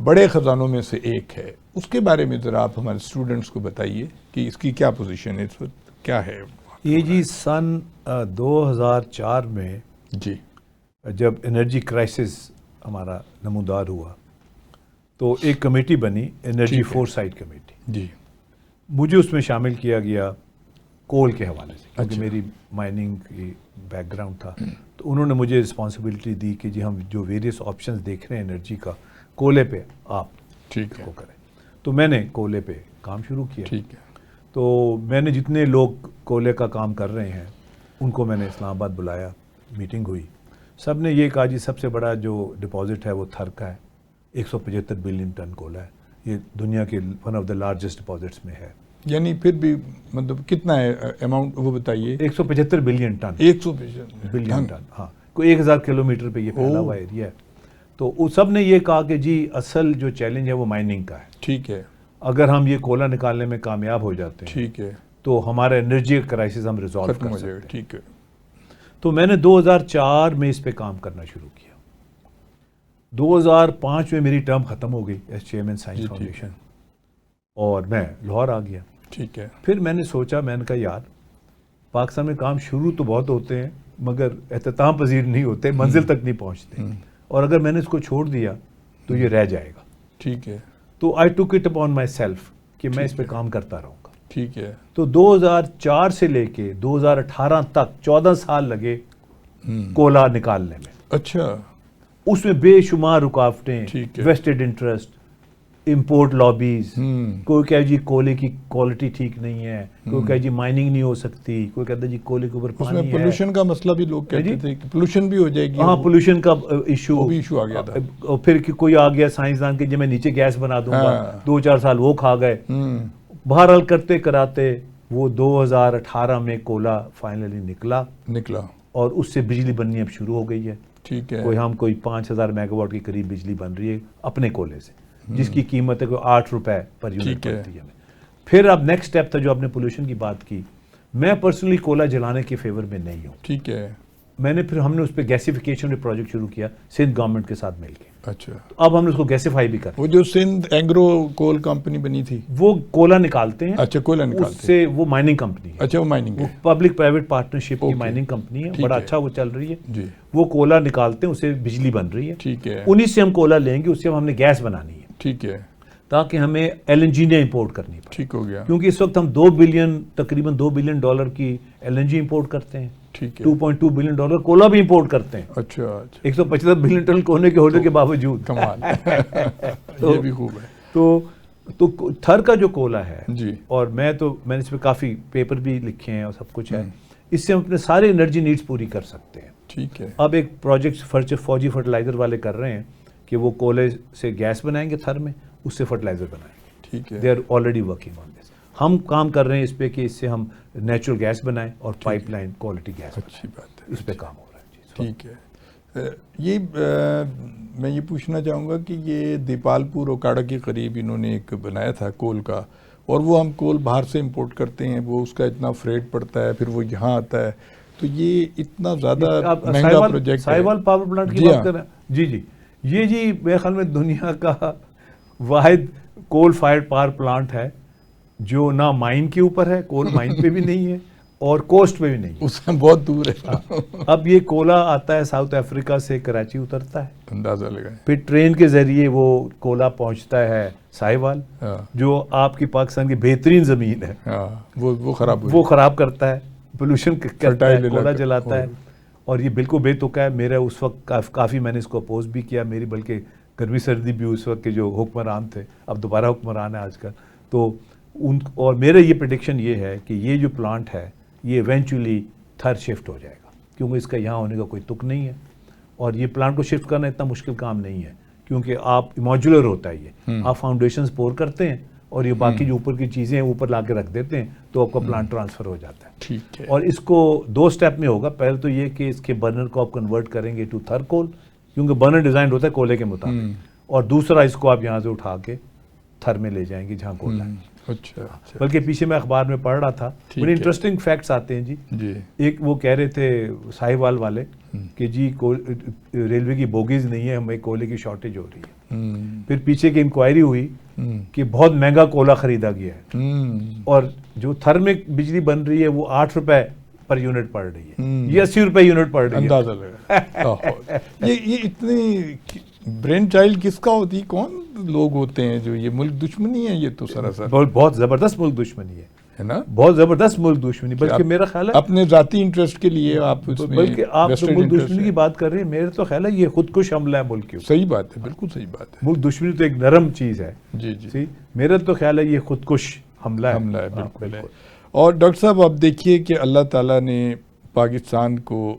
A: بڑے خزانوں میں سے ایک ہے، اس کے بارے میں ذرا آپ ہمارے اسٹوڈنٹس کو بتائیے کہ اس کی کیا پوزیشن ہے، اس وقت کیا ہے؟
B: یہ جی سن 2004 میں
A: جی
B: جب انرجی کرائسس ہمارا نمودار ہوا تو ایک کمیٹی بنی، انرجی فورسائٹ کمیٹی،
A: جی،
B: مجھے اس میں شامل کیا گیا کول کے حوالے سے کیونکہ میری مائننگ کی بیک گراؤنڈ تھا، تو انہوں نے مجھے رسپانسبلٹی دی کہ جی ہم جو ویریس آپشنز دیکھ رہے ہیں انرجی کا، کولے پہ آپ
A: ٹھیک ہے،
B: کو کریں۔ تو میں نے کولے پہ کام شروع کیا،
A: ٹھیک ہے،
B: تو میں نے جتنے لوگ کولے کا کام کر رہے ہیں ان کو میں نے اسلام آباد بلایا، میٹنگ ہوئی، سب نے یہ کہا جی سب سے بڑا جو ڈپازٹ ہے وہ تھر کا ہے، 175 بلین ٹن کولا ہے، یہ دنیا کے one of the largest deposits میں ہے۔
A: یعنی پھر بھی مطلب کتنا ہے اماؤنٹ وہ بتائیے؟
B: 175 بلین ٹن،
A: 150
B: بلین ٹن، ہاں، کوئی 1000 کلومیٹر پہ یہ پھیلا ہوا ایریا ہے۔ تو سب نے یہ کہا کہ جی اصل جو چیلنج ہے وہ مائننگ کا ہے،
A: ٹھیک ہے،
B: اگر ہم یہ کولا نکالنے میں کامیاب ہو جاتے ہیں
A: ٹھیک ہے،
B: تو ہمارا انرجی کرائسس ہم ریزالو
A: ختم
B: کر
A: ہو
B: سکتے
A: جائے گا،
B: ہیں۔
A: ٹھیک ہے،
B: تو میں نے 2004 میں اس پہ کام کرنا شروع کیا، 2005 میں میری ٹرم ختم ہو گئی ایز چیئرمین سائنس فاؤنڈیشن اور میں لاہور آ گیا۔
A: ٹھیک ہے،
B: پھر میں نے سوچا، میں نے کہا یار پاکستان میں کام شروع تو بہت ہوتے ہیں مگر اختتام پذیر نہیں ہوتے، منزل تک نہیں پہنچتے، اور اگر میں نے اس کو چھوڑ دیا تو یہ رہ جائے گا۔
A: ٹھیک ہے،
B: تو آئی took it upon my self کہ میں اس پہ کام کرتا رہوں گا۔
A: ٹھیک ہے،
B: تو 2004 سے لے کے 2018 تک 14 سال لگے کولا نکالنے میں۔
A: اچھا،
B: اس میں بے شمار رکاوٹیں،
A: ٹھیک ہے،
B: ویسٹڈ انٹرسٹ، امپورٹ لابیز، کوئی کہے جی کولے کی کوالٹی ٹھیک نہیں ہے، کوئی کہے جی مائننگ نہیں ہو سکتی، کوئی کہتا جی کولے کے اوپر
A: اس میں
B: پانی ہے،
A: پولوشن کا مسئلہ بھی لوگ کہتے تھے کہ پولوشن بھی ہو جائے گی.
B: ہاں پولوشن کا ایشو،
A: وہ بھی ایشو آ گیا تھا.
B: اور پھر کوئی آ گیا سائنسدان کہ جی میں نیچے گیس بنا دوں گا، 2-4 سال وہ کھا گئے. بہرحال کرتے کراتے وہ 2018 میں کولا فائنلی نکلا اور اس سے بجلی بننی اب شروع ہو گئی ہے.
A: ٹھیک ہے،
B: کوئی 5000 میگا واٹ کے قریب بجلی بن رہی ہے اپنے کولے سے، جس کی قیمت ہے کوئی 8 روپے پر یونٹ پڑتی ہے. پھر اب نیکسٹ اسٹیپ تھا جو آپ نے پولوشن کی بات کی. میں پرسنلی کولا جلانے کے فیور میں نہیں ہوں.
A: ٹھیک ہے.
B: پھر ہم نے اس پہ گیسیفیکیشن پروجیکٹ شروع کیا سندھ گورنمنٹ کے ساتھ مل کے.
A: اچھا،
B: اب ہم نے اس کو گیسیفائی بھی کر.
A: وہ جو سندھ ایگرو کول کمپنی بنی تھی
B: وہ کولا نکالتے ہیں.
A: اچھا، کولا نکالتے
B: اس سے وہ مائننگ کمپنی ہے.
A: اچھا، وہ مائننگ ہے،
B: پبلک پرائیویٹ پارٹنرشپ کی مائننگ کمپنی ہے، بڑا اچھا وہ چل رہی ہے.
A: جی،
B: وہ کولا نکالتے ہیں، اسے بجلی بن رہی ہے.
A: ٹھیک ہے،
B: انہی سے ہم کولا لیں گے، اس سے ہم نے گیس بنانی ہے.
A: ٹھیک ہے،
B: تاکہ ہمیں ایل این جی نے امپورٹ کرنی پڑے.
A: ٹھیک ہو گیا.
B: کیونکہ اس وقت ہم تقریباً $2 بلین کی ایل این جی امپورٹ کرتے ہیں.
A: ٹھیک ہے،
B: $2.2 بلین کولا بھی امپورٹ کرتے ہیں.
A: اچھا،
B: 175 بلین ٹن کونے کے ہونے کے باوجود.
A: کمال. یہ بھی خوب ہے.
B: تو تھر کا جو کولا ہے،
A: جی،
B: اور میں نے اس پہ کافی پیپر بھی لکھے ہیں اور سب کچھ ہے، اس سے ہم اپنے سارے انرجی نیڈز پوری کر سکتے ہیں.
A: ٹھیک ہے.
B: اب ایک پروجیکٹ فوجی فرٹیلائزر والے کر رہے ہیں کہ وہ کولے سے گیس بنائیں گے تھر میں، اس سے فرٹیلائزر بنائیں گے.
A: ٹھیک ہے.
B: They are already working on this. ہم کام کر رہے ہیں اس پہ کہ اس سے ہم نیچرل گیس بنائیں اور پائپ لائن کوالٹی گیس.
A: اچھی بات ہے،
B: اس پہ کام ہو رہا ہے.
A: ٹھیک ہے. یہ میں یہ پوچھنا چاہوں گا کہ یہ دیپالپور اوکاڑا کے قریب انہوں نے ایک بنایا تھا کول کا، اور وہ ہم کول باہر سے امپورٹ کرتے ہیں، وہ اس کا اتنا فریٹ پڑتا ہے، پھر وہ یہاں آتا ہے، تو یہ اتنا زیادہ مہنگا پروجیکٹ ہے.
B: سائیوال پاور پلانٹ کی بات کر رہے ہیں. جی یہ میرے خیال میں دنیا کا واحد کول فائرڈ پاور پلانٹ ہے جو نہ مائن کے اوپر ہے، کول مائن پہ بھی نہیں ہے اور کوسٹ پہ بھی نہیں ہے،
A: اس سے بہت دور ہے.
B: اب یہ کولا آتا ہے ساؤتھ افریقہ سے، کراچی اترتا ہے،
A: اندازہ لگائیں.
B: پھر ٹرین کے ذریعے وہ کولا پہنچتا ہے ساہیوال، جو آپ کی پاکستان کی بہترین زمین ہے.
A: وہ خراب
B: کرتا ہے، پولوشن کرتا ہے، کولا جلاتا ہے. اور یہ بالکل بے تکا ہے. میرا اس وقت کافی میں نے اس کو اپوز بھی کیا، میری بلکہ گرمی سردی بھی اس وقت کے جو حکمران تھے، اب دوبارہ حکمران ہے آج کل، تو اور میرا یہ پریڈکشن یہ ہے کہ یہ جو پلانٹ ہے یہ ایونچولی تھر شفٹ ہو جائے گا، کیونکہ اس کا یہاں ہونے کا کوئی تک نہیں ہے. اور یہ پلانٹ کو شفٹ کرنا اتنا مشکل کام نہیں ہے، کیونکہ آپ ماڈیولر ہوتا ہے یہ، آپ فاؤنڈیشنز پور کرتے ہیں اور یہ باقی جو اوپر کی چیزیں ہیں اوپر لا کے رکھ دیتے ہیں، تو آپ کا پلانٹ ٹرانسفر ہو جاتا ہے.
A: ٹھیک ہے.
B: اور اس کو 2 سٹیپ میں ہوگا. پہلے تو یہ کہ اس کے برنر کو آپ کنورٹ کریں گے ٹو تھر کول، کیونکہ برنر ڈیزائن ہوتا ہے کولے کے مطابق، اور دوسرا اس کو آپ یہاں سے اٹھا کے تھر میں لے جائیں گے جہاں کولا ہے.
A: اچھا.
B: بلکہ پیچھے میں اخبار میں پڑھ رہا تھا، بڑے انٹرسٹنگ فیکٹس آتے ہیں جی. ایک وہ کہہ رہے تھے ساہیوال والے کہ جی ریلوے کی بوگیز نہیں ہے، ہمیں کولے کی شارٹیج ہو رہی ہے. پھر پیچھے کی انکوائری ہوئی کہ بہت مہنگا کولا خریدا گیا ہے، اور جو تھر میں بجلی بن رہی ہے وہ 8 روپے پر یونٹ پڑ رہی ہے، یہ 80 روپے یونٹ پڑ رہی ہے.
A: اندازہ لگا. یہ اتنی برین چائلڈ کس کا ہوتی ہے؟ کون لوگ ہوتے ہیں جو یہ ملک دشمنی ہے؟ یہ تو سراسر
B: بہت زبردست ملک دشمنی ہے
A: نا،
B: بہت زبردست ملک دشمنی. بلکہ میرا خیال ہے
A: اپنے ذاتی انٹرسٹ کے لیے آپ اس میں،
B: بلکہ آپ تو ملک دشمنی کی بات کر رہے ہیں، میرا تو خیال ہے یہ خودکش حملہ ہے ملک کے اوپر.
A: صحیح بات ہے، بالکل صحیح بات ہے.
B: ملک دشمنی تو ایک نرم چیز ہے.
A: جی
B: میرا تو خیال ہے یہ خودکش حملہ ہے.
A: بالکل. اور ڈاکٹر صاحب آپ دیکھیے کہ اللہ تعالیٰ نے پاکستان کو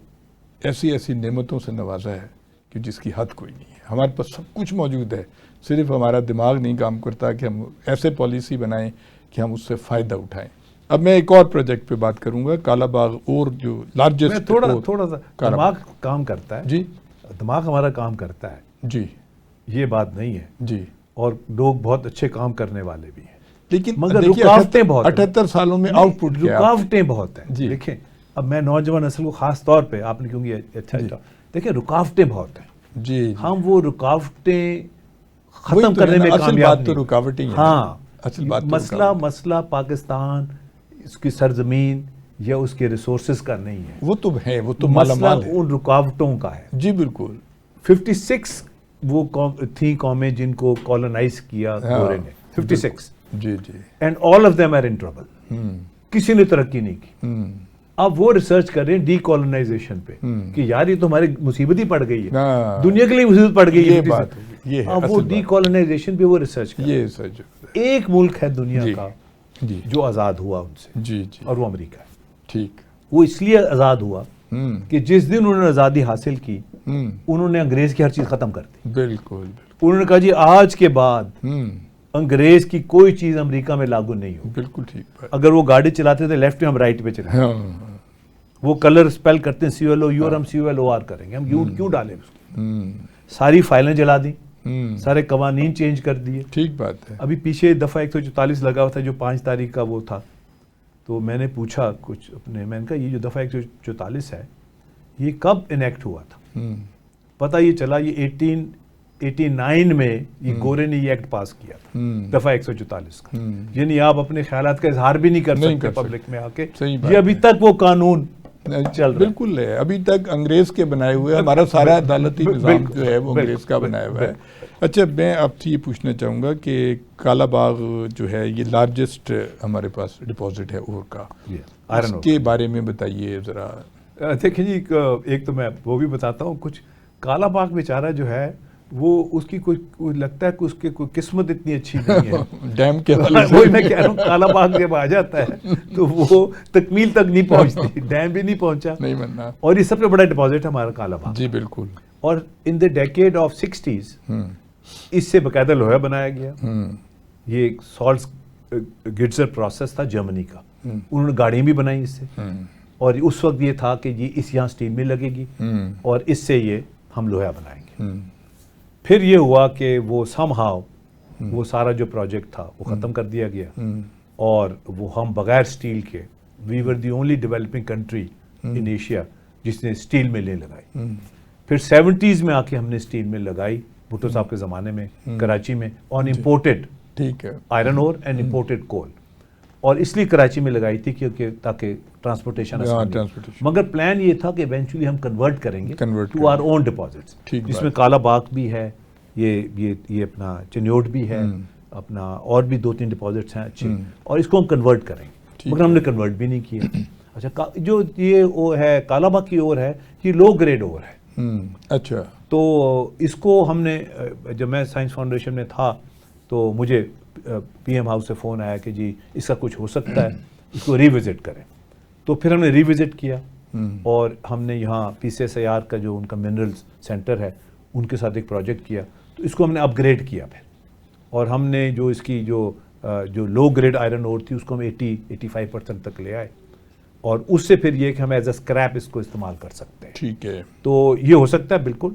A: ایسی نعمتوں سے نوازا ہے کہ جس کی حد کوئی نہیں ہے. ہمارے پاس سب کچھ موجود ہے، صرف ہمارا دماغ نہیں کام کرتا کہ ہم ایسے پالیسی بنائیں کہ ہم اس سے فائدہ اٹھائیں. اب میں ایک اور پروجیکٹ پہ بات کروں گا، کالا باغ، اور جو لارجسٹ
B: تھوڑا سا دماغ کام کرتا ہے.
A: جی،
B: دماغ ہمارا کام کرتا ہے
A: جی،
B: یہ بات نہیں ہے
A: جی،
B: اور لوگ بہت اچھے کام کرنے والے بھی ہیں،
A: لیکن
B: مگر رکاوٹیں بہت
A: 78 سالوں میں آؤٹ پٹ
B: رکاوٹیں بہت ہیں.
A: جی.
B: دیکھیں اب میں نوجوان نسل کو خاص طور پہ، آپ نے کیونکہ اچھا دیکھیں رکاوٹیں بہت ہیں.
A: جی،
B: ہم وہ رکاوٹیں ختم کرنے میں کامیاب نہیں.
A: تو رکاوٹیں ہیں.
B: ہاں،
A: اصل بات
B: مسئلہ پاکستان اس کی سرزمین یا اس کے ریسورسز کا نہیں ہے،
A: وہ تو ہے، وہ تو مالا مال ہے،
B: ان رکاوٹوں کا ہے.
A: جی بالکل.
B: 56 وہ تھی قومیں جن کو کالونائز کیا گورے نے، 56.
A: جی.
B: And all of them are in trouble. کسی نے ترقی نہیں کی. اب وہ ریسرچ کر رہے ہیں ڈی کالونائزیشن پہ کہ یار یہ تو ہماری مصیبت ہی پڑ گئی ہے، دنیا کے لیے مصیبت پڑ گئی ہے، اب وہ ڈی کالونائزیشن پہ وہ ریسرچ کر رہے ہیں۔ ایک ملک ہے دنیا کا جو آزاد ہوا ان سے، اور وہ امریکہ ہے۔
A: ٹھیک،
B: وہ اس لیے آزاد ہوا کہ جس دن انہوں نے آزادی حاصل کی انہوں نے انگریز کی ہر چیز ختم کر دی۔
A: بالکل،
B: انہوں نے کہا جی آج کے بعد انگریز کی کوئی چیز امریکہ میں لاگو نہیں ہو۔
A: بالکل ٹھیک،
B: اگر وہ گاڑی چلاتے تھے لیفٹ میں، ہم رائٹ پہ چلیں، وہ کلر اسپیل کرتے ہیں CLOUR، ہم COLOR کریں گے، ہم کیوں ڈالیں اس کو؟ ساری فائلیں جلا دیں، سارے قوانین چینج کر دیے۔
A: ٹھیک بات ہے۔
B: ابھی پیچھے دفعہ 144 لگا ہوا تھا جو 5 تاریخ کا وہ تھا، تو میں نے پوچھا کچھ اپنے، میں نے کہا یہ جو دفعہ 144 ہے یہ کب انیکٹ ہوا تھا؟ پتہ یہ چلا یہ 1889 میں یہ گورے نے یہ ایکٹ پاس کیا تھا، دفعہ 144 کا۔ یعنی آپ اپنے خیالات کا اظہار بھی نہیں کر سکتے پبلک میں آ کے، یہ ابھی تک وہ قانون چل رہا ہے۔
A: بالکل ہے، ابھی تک انگریز کے بنائے ہوئے، ہمارا سارا عدالتی نظام جو ہے وہ انگریز کا بنایا ہوا ہے۔ اچھا، میں آپ سے یہ پوچھنا چاہوں گا کہ کالا باغ جو ہے یہ لارجسٹ ہمارے پاس ڈپازٹ ہے اور کا، اس کے بارے میں بتائیے ذرا۔
B: دیکھیں جی، ایک تو میں وہ بھی بتاتا ہوں کچھ۔ کالا باغ بیچارہ جو ہے وہ اس کی کوئی لگتا ہے کہ اس کی کوئی قسمت اتنی اچھی نہیں ہے
A: ڈیم کے
B: وہی میں کہہ رہا ہوں، کالا باغ جب آ جاتا ہے تو وہ تکمیل تک نہیں پہنچتی، ڈیم بھی نہیں پہنچا،
A: نہیں بننا۔
B: اور یہ سب سے بڑا ڈپازٹ ہے ہمارا کالا باغ۔
A: جی بالکل۔
B: اور ان دا ڈیکیڈ آف 60s اس سے باقاعدہ لوہا بنایا گیا۔ یہ ایک سالٹ گٹزر پروسیس تھا جرمنی کا، انہوں نے گاڑیاں بھی بنائی اس سے، اور اس وقت یہ تھا کہ یہ اس یہاں اسٹیل مل لگے گی اور اس سے یہ ہم لوہا بنائیں گے۔ پھر یہ ہوا کہ وہ سم ہاؤ وہ سارا جو پروجیکٹ تھا وہ ختم کر دیا گیا، اور وہ ہم بغیر اسٹیل کے، we were the only developing country in Asia جس نے اسٹیل ملیں لگائی۔ پھر 70s میں آ کے ہم نے اسٹیل مل لگائی بھٹو صاحب کے زمانے میں کراچی میں، آن امپورٹڈ
A: ٹھیک ہے
B: آئرن اور اینڈ امپورٹڈ کول، اور اس لیے کراچی میں لگائی تھی کیونکہ تاکہ ٹرانسپورٹیشن آسان ہو۔ مگر پلان یہ تھا کہ ایونچولی ہم کنورٹ کریں گے ٹو آر اون ڈپازٹس، جس میں کالا باغ بھی ہے، یہ اپنا چنیوٹ بھی ہے، اپنا اور بھی 2-3 ڈپازٹس ہیں اچھے، اور اس کو ہم کنورٹ کریں گے، مگر ہم نے کنورٹ بھی نہیں کیا۔ اچھا، جو یہ وہ ہے کالا باغ کی اور ہے، یہ لو گریڈ اور ہے۔
A: اچھا،
B: تو اس کو ہم نے، جب میں سائنس فاؤنڈیشن میں تھا تو مجھے PM ہاؤس سے فون آیا کہ جی اس کا کچھ ہو سکتا ہے، اس کو ریوزٹ کریں۔ تو پھر ہم نے ریوزٹ کیا، اور ہم نے یہاں PCSIR کا جو ان کا منرلز سینٹر ہے ان کے ساتھ ایک پروجیکٹ کیا، تو اس کو ہم نے اپ گریڈ کیا پھر، اور ہم نے جو اس کی جو لو گریڈ آئرن اور تھی اس کو ہم 80-85% تک لے آئے، اور اس سے پھر یہ کہ ہم ایز اے اسکریپ اس کو استعمال کر سکتے ہیں۔
A: ٹھیک ہے، تو
B: یہ ہو سکتا ہے، بالکل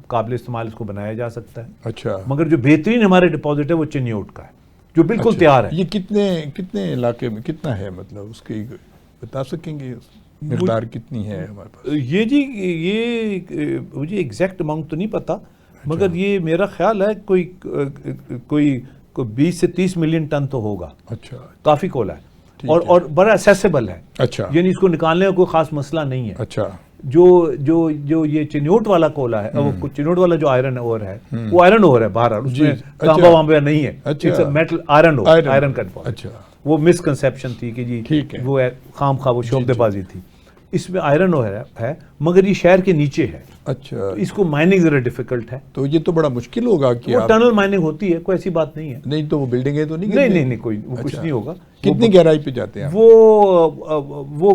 B: قابل استعمال اس کو بنایا جا سکتا ہے۔
A: اچھا،
B: مگر جو بہترین ہمارے ڈپازٹ ہے وہ چنیوٹ کا ہے جو بالکل تیار ہے۔
A: یہ کتنے علاقے میں کتنا ہے، مطلب اس کی بتا سکیں گے مقدار کتنی ہے ہمارے پاس؟
B: یہ جی یہ مجھے ایگزیکٹ اماؤنٹ تو نہیں پتا، مگر یہ میرا خیال ہے کوئی 20 سے 30 ملین ٹن تو ہوگا۔
A: اچھا،
B: کافی کولا ہے، اور بڑا اسیسیبل ہے۔
A: اچھا،
B: یعنی اس کو نکالنے کا کوئی خاص مسئلہ نہیں ہے۔
A: اچھا،
B: جو یہ چنیوٹ والا کولا ہے، وہ چنیوٹ والا جو آئرن اور ہے وہ آئرن اور ہے باہر، اس میں تانبا وانبا نہیں ہے، اٹس اے میٹل آئرن اور، آئرن کا ڈپازٹ۔
A: اچھا،
B: وہ مس کنسیپشن تھی کہ جی وہ خام خواہ وہ شعبدے بازی تھی، اس میں آئرن اور ہے، مگر یہ شہر کے نیچے ہے۔
A: اچھا،
B: اس کو مائننگ ذرا ڈیفیکلٹ ہے،
A: تو یہ تو بڑا مشکل ہوگا کہ
B: وہ ٹنل مائننگ ہوتی ہے، کوئی ایسی بات نہیں ہے۔
A: نہیں تو وہ بلڈنگیں تو نہیں؟
B: نہیں کوئی کچھ نہیں ہوگا۔
A: کتنی گہرائی پہ جاتے ہیں
B: وہ